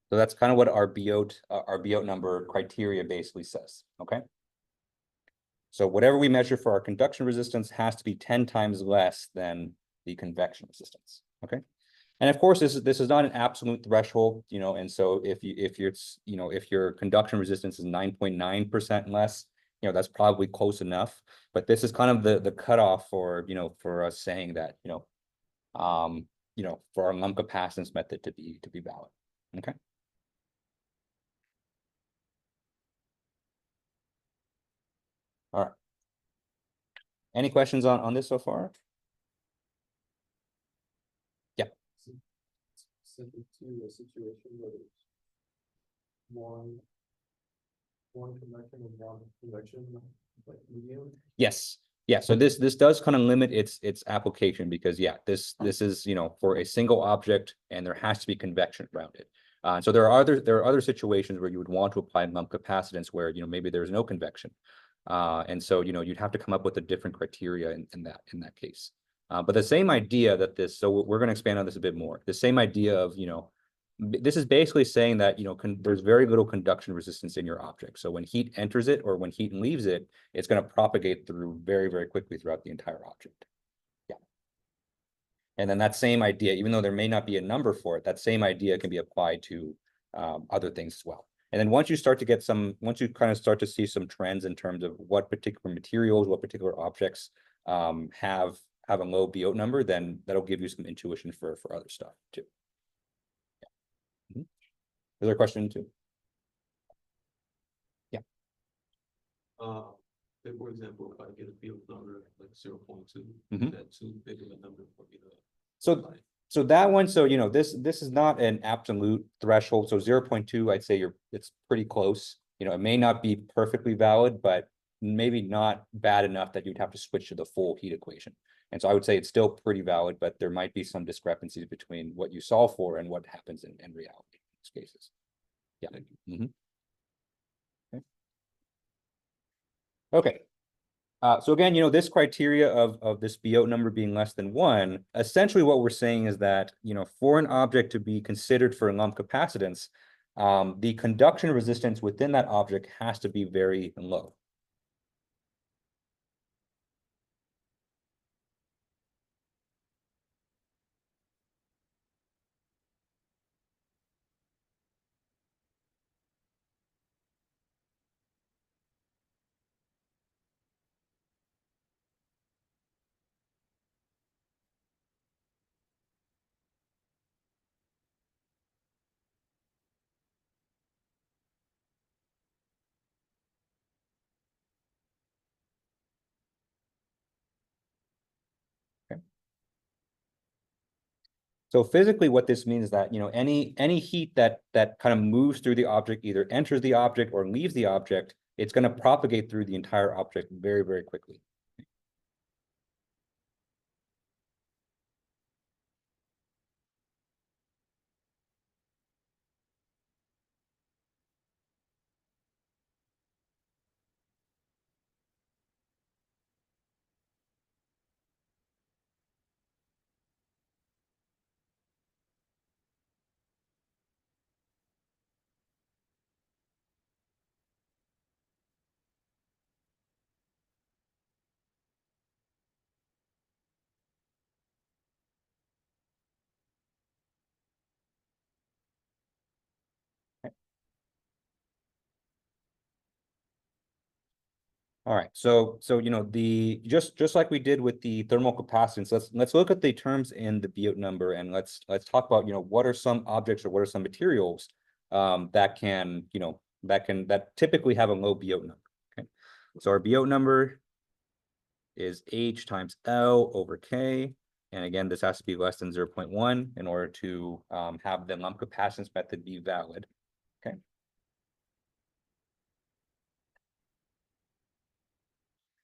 So that's kind of what our Biot number criteria basically says, okay? So whatever we measure for our conduction resistance has to be 10 times less than the convection resistance, okay? And of course, this is not an absolute threshold, and so if your conduction resistance is 9.9% less, that's probably close enough. But this is kind of the cutoff for for us saying that for our lump capacitance method to be valid, okay? All right. Any questions on this so far? Yeah. Simply to a situation where there's one convection and one convection, like medium. Yes. Yeah. So this does kind of limit its application because this is for a single object and there has to be convection around it. So there are other situations where you would want to apply lump capacitance where maybe there's no convection. And so, you'd have to come up with a different criteria in that case. But the same idea that so we're going to expand on this a bit more. The same idea of, this is basically saying that, there's very little conduction resistance in your object. So when heat enters it or when heat leaves it, it's going to propagate through very, very quickly throughout the entire object. Yeah. And then that same idea, even though there may not be a number for it, that same idea can be applied to other things as well. And then once you kind of start to see some trends in terms of what particular materials, what particular objects have a low Biot number, then that'll give you some intuition for other stuff too. Yeah. Is there a question too? Yeah. For example, if I get a Biot number like 0.2, Mhm. that's too big of a number for me to. So that one, this is not an absolute threshold. So 0.2, I'd say it's pretty close. It may not be perfectly valid, but maybe not bad enough that you'd have to switch to the full heat equation. And so I would say it's still pretty valid, but there might be some discrepancies between what you solve for and what happens in reality in these cases. Yeah. Mhm. Okay. So again, this criteria of this Biot number being less than 1, essentially what we're saying is that, for an object to be considered for a lump capacitance, the conduction resistance within that object has to be very low. So physically, what this means is that, any heat that kind of moves through the object, either enters the object or leaves the object, it's going to propagate through the entire object very, very quickly. All right, so just like we did with the thermal capacitance, let's look at the terms in the Biot number, and let's talk about what are some objects or what are some materials that typically have a low Biot number. Okay, so our Biot number is H times L over K, and again this has to be less than 0.1 in order to have the lump capacitance method be valid. Okay.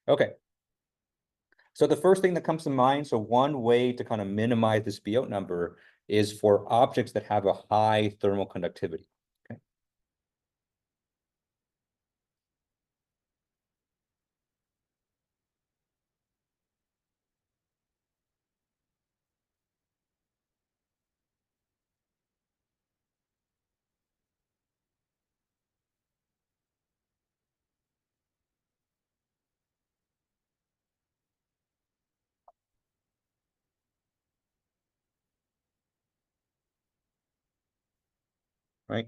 Okay. So the first thing that comes to mind, so one way to kind of minimize this Biot number is for objects that have a high thermal conductivity. Okay. Right?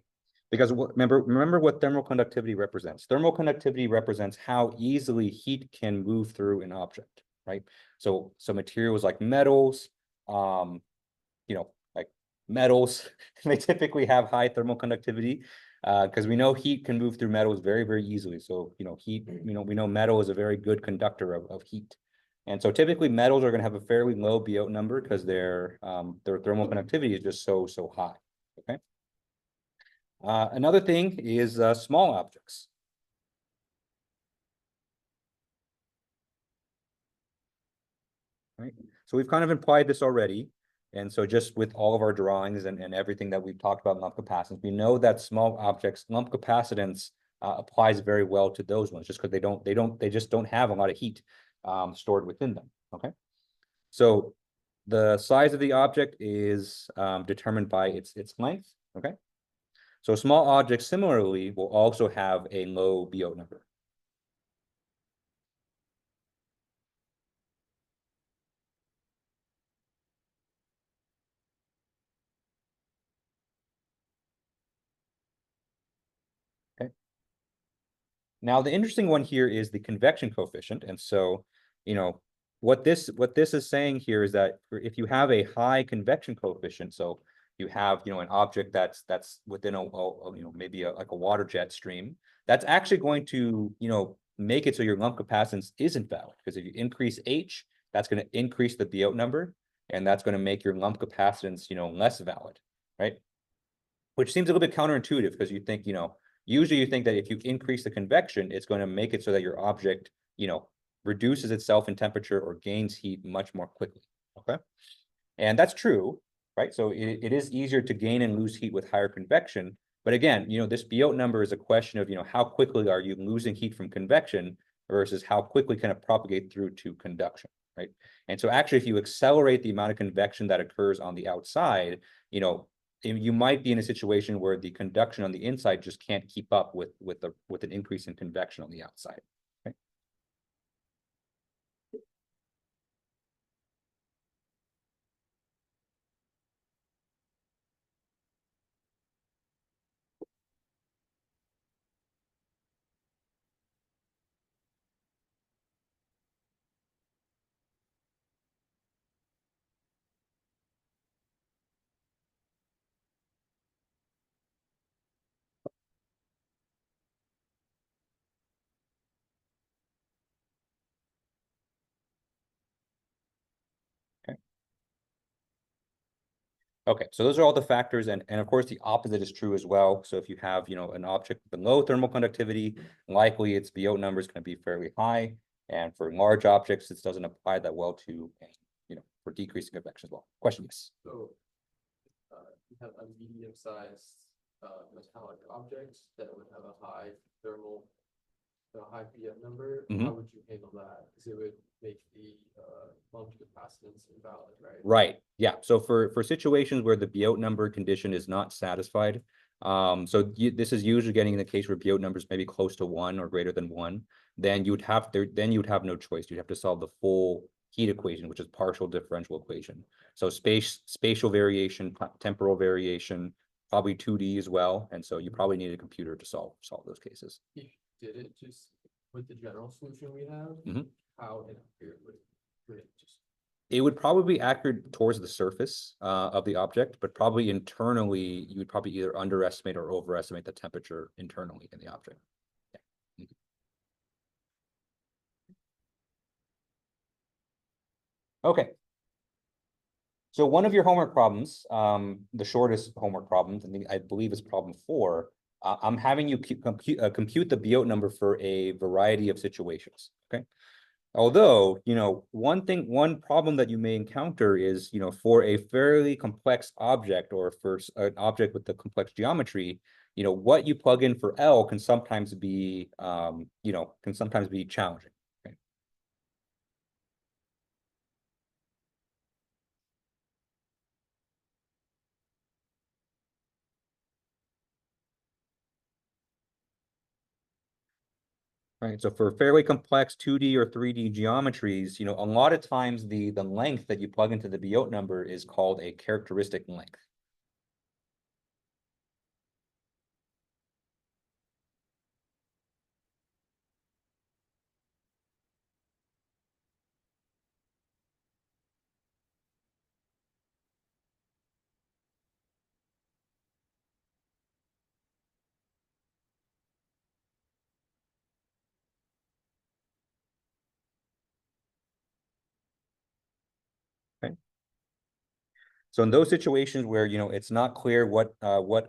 Because remember what thermal conductivity represents. Thermal conductivity represents how easily heat can move through an object, right? So materials like metals, like metals, they typically have high thermal conductivity because we know heat can move through metals very, very easily. So, heat, we know metal is a very good conductor of heat. And so typically metals are going to have a fairly low Biot number because their thermal conductivity is just so high. Okay. Another thing is small objects. Right. So we've kind of implied this already. And so just with all of our drawings and everything that we've talked about lump capacitance, we know that small objects, lump capacitance applies very well to those ones, just because they just don't have a lot of heat stored within them. Okay, so the size of the object is determined by its length. Okay, so small objects similarly will also have a low Biot number. Now, the interesting one here is the convection coefficient. And so, what this is saying here is that if you have a high convection coefficient, so you have, an object that's within maybe like a water jet stream, that's actually going to, make it so your lump capacitance isn't valid. Because if you increase H, that's going to increase the Biot number, and that's going to make your lump capacitance, less valid, right? Which seems a little bit counterintuitive, because you think, usually you think that if you increase the convection, it's going to make it so that your object, reduces itself in temperature or gains heat much more quickly. Okay. And that's true, right? So it is easier to gain and lose heat with higher convection. But again, this Biot number is a question of, how quickly are you losing heat from convection versus how quickly can it propagate through to conduction, right? And so actually, if you accelerate the amount of convection that occurs on the outside, you might be in a situation where the conduction on the inside just can't keep up with an increase in convection on the outside. Okay. Okay, so those are all the factors, and of course the opposite is true as well. So if you have an object with low thermal conductivity, likely its Biot number is going to be fairly high, and for large objects, this doesn't apply that well to for decreasing convection as well. Question, yes. So you have a medium-sized metallic object that would have a high thermal, a high Biot number. Mhm. How would you handle that? Because it would make the lump capacitance invalid, right? Right. Yeah. So for situations where the Biot number condition is not satisfied, this is usually getting in the case where Biot numbers may be close to 1 or greater than 1. Then you would have no choice. You'd have to solve the full heat equation, which is partial differential equation. So spatial variation, temporal variation, probably 2D as well. And so you probably need a computer to solve those cases. If you did it just with the general solution we have, Mhm. how inaccurate would it just? It would probably be accurate towards the surface of the object, but probably internally, you would probably either underestimate or overestimate the temperature internally in the object. Yeah. Okay. So one of your homework problems, the shortest homework problems, I believe is problem 4. I'm having you compute the Biot number for a variety of situations. Okay. Although, one problem that you may encounter is, for a fairly complex object or for an object with the complex geometry, what you plug in for L can sometimes be, challenging. Okay? Right, so for fairly complex 2D or 3D geometries, a lot of times the length that you plug into the Biot number is called a characteristic length. Okay. So in those situations where it's not clear what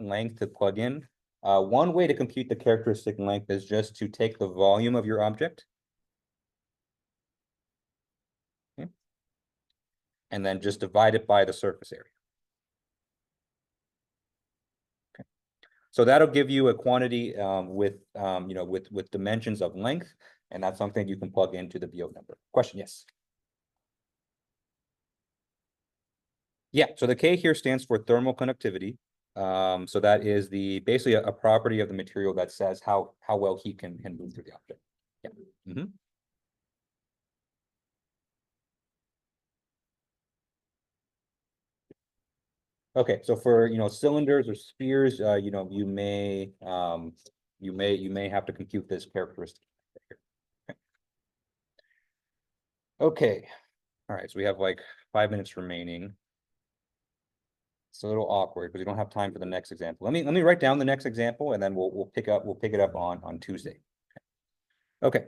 length to plug in, one way to compute the characteristic length is just to take the volume of your object, okay, and then just divide it by the surface area. Okay. So that'll give you a quantity with with dimensions of length, and that's something you can plug into the BO number. Question, yes. Yeah, so the K here stands for thermal conductivity. So that is basically a property of the material that says how well heat can move through the object. Yeah. Mm-hmm. Okay, so for cylinders or spheres, you may have to compute this characteristic. Okay, all right, so we have like 5 minutes remaining. It's a little awkward because we don't have time for the next example. Let me write down the next example, and then we'll pick it up on Tuesday. Okay.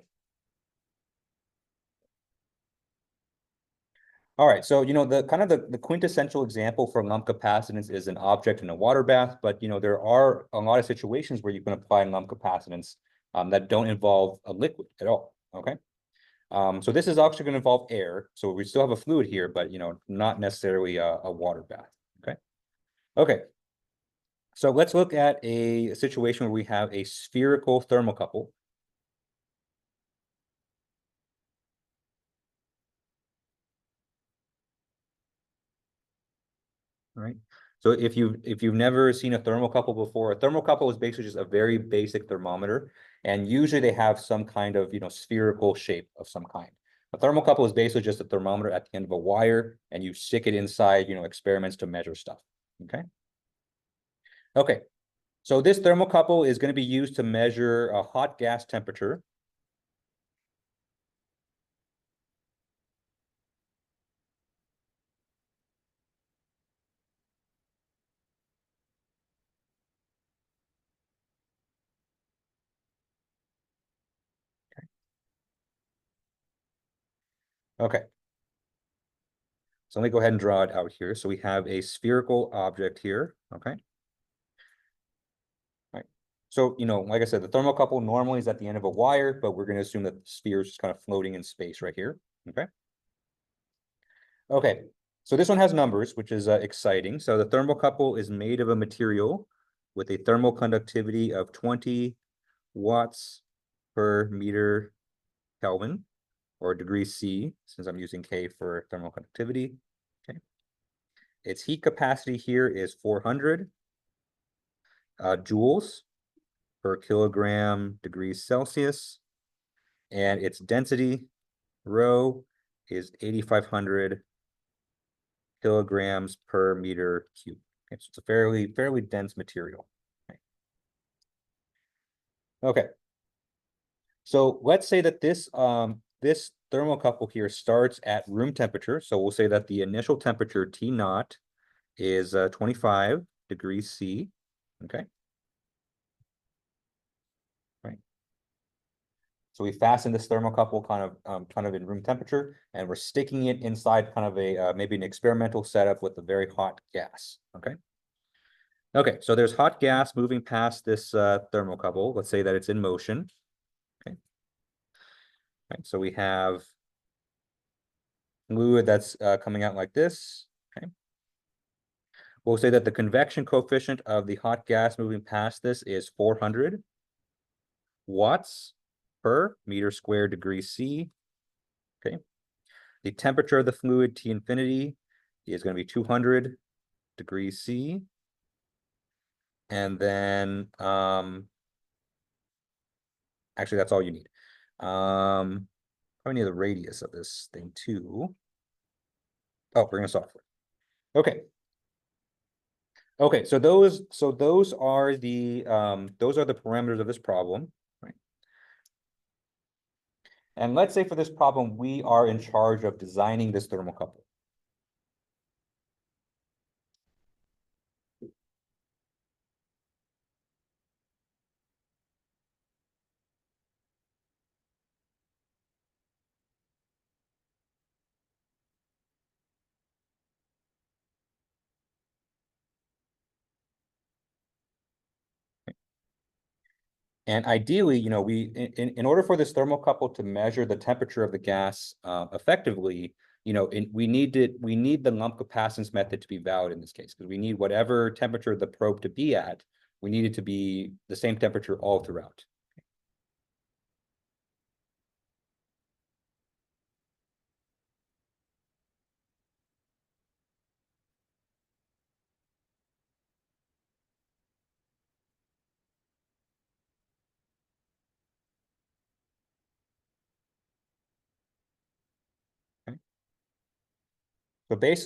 All right, so the kind of the quintessential example for lump capacitance is an object in a water bath, but there are a lot of situations where you can apply lump capacitance that don't involve a liquid at all. Okay, so this is actually going to involve air, so we still have a fluid here, but not necessarily a water bath. Okay, so let's look at a situation where we have a spherical thermocouple. Right. So if you've never seen a thermocouple before, a thermocouple is basically just a very basic thermometer, and usually they have some kind of spherical shape of some kind. A thermocouple is basically just a thermometer at the end of a wire, and you stick it inside experiments to measure stuff. Okay. So this thermocouple is going to be used to measure a hot gas temperature. Okay. So let me go ahead and draw it out here. So we have a spherical object here. Okay. Right. So, like I said, the thermocouple normally is at the end of a wire, but we're going to assume that the sphere is just kind of floating in space right here. Okay. Okay. So this one has numbers, which is exciting. So the thermocouple is made of a material with a thermal conductivity of 20 watts per meter Kelvin, or degrees C, since I'm using K for thermal conductivity. Okay. Its heat capacity here is 400 joules per kilogram degrees Celsius, and its density, rho, is 8,500 kilograms per meter cube. Okay, so it's a fairly dense material. Okay. So let's say that this thermocouple here starts at room temperature. So we'll say that the initial temperature T naught is 25 degrees C. Okay. Right. So we fasten this thermocouple kind of in room temperature, and we're sticking it inside kind of a maybe an experimental setup with a very hot gas. Okay. Okay, so there's hot gas moving past this thermocouple. Let's say that it's in motion. Okay. Right, so we have fluid that's coming out like this. Okay. We'll say that the convection coefficient of the hot gas moving past this is 400 watts per meter squared degree C. Okay. The temperature of the fluid, T infinity, is going to be 200 degrees C. And then, actually, that's all you need. Probably need the radius of this thing too. Oh, we're gonna software. Okay. Okay, so those are the parameters of this problem, right? And let's say for this problem, we are in charge of designing this thermocouple. And ideally, in order for this thermocouple to measure the temperature of the gas effectively, we need the lump capacitance method to be valid in this case, because we need whatever temperature the probe to be at we need it to be the same temperature all throughout.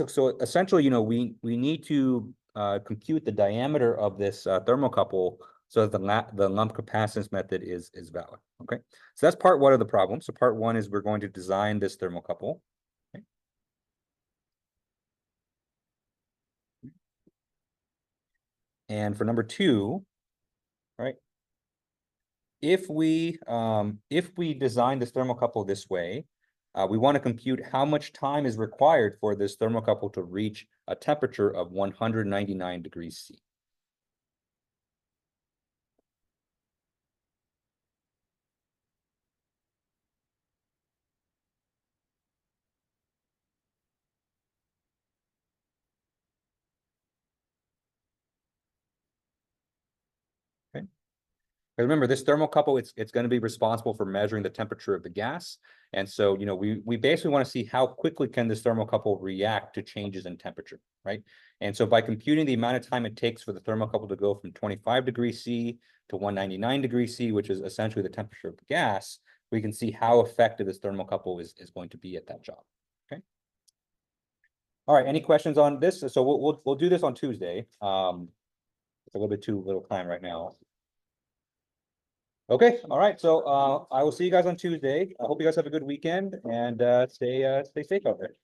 So essentially, we need to compute the diameter of this thermocouple so that the lump capacitance method is valid. Okay, so that's part one of the problem. So part one is we're going to design this thermocouple. Okay. And for number two, right? If we design this thermocouple this way, we want to compute how much time is required for this thermocouple to reach a temperature of 199 degrees C. Okay. Remember, this thermocouple, it's going to be responsible for measuring the temperature of the gas. And so, we basically want to see how quickly can this thermocouple react to changes in temperature, right? And so by computing the amount of time it takes for the thermocouple to go from 25 degrees C to 199 degrees C, which is essentially the temperature of the gas, we can see how effective this thermocouple is going to be at that job, okay? All right, any questions on this? So we'll do this on Tuesday. It's a little bit too little time right now. Okay, all right. So I will see you guys on Tuesday. I hope you guys have a good weekend and stay safe out there.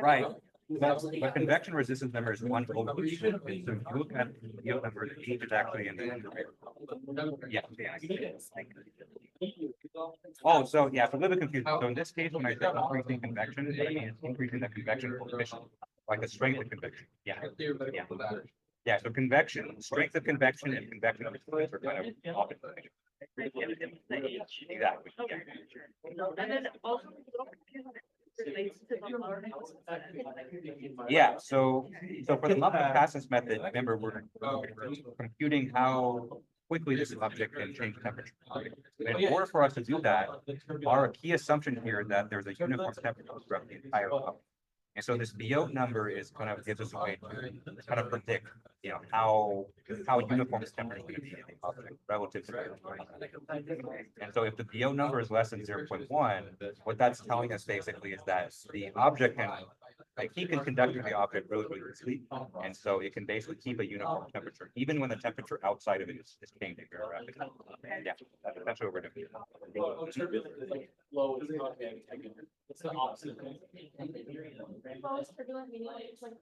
Right. But convection resistance number is 1 over H. So if you look at the yield number, the H is actually in the yeah. Oh, so yeah, it's a little bit confusing. So in this case, when I say increasing convection, I mean it's increasing the convection coefficient, like the strength of convection. Yeah. Yeah. So convection, strength of convection and convection resistance are kind of opposite. Exactly. Yeah, so for the lump capacitance method, remember we're computing how quickly this object can change temperature. In order for us to do that, our key assumption here is that there's a uniform temperature throughout the entire object. And so this Biot number is kind of gives us a way to kind of predict, how uniform this temperature is going to be in the object relative to the. And so if the Biot number is less than 0.1, what that's telling us basically is that the object can, like, he can conduct through the object really easily, and so it can basically keep a uniform temperature, even when the temperature outside of it is changing very rapidly. Yeah, that's what we're doing. It's the opposite. Turbulent meaning it's like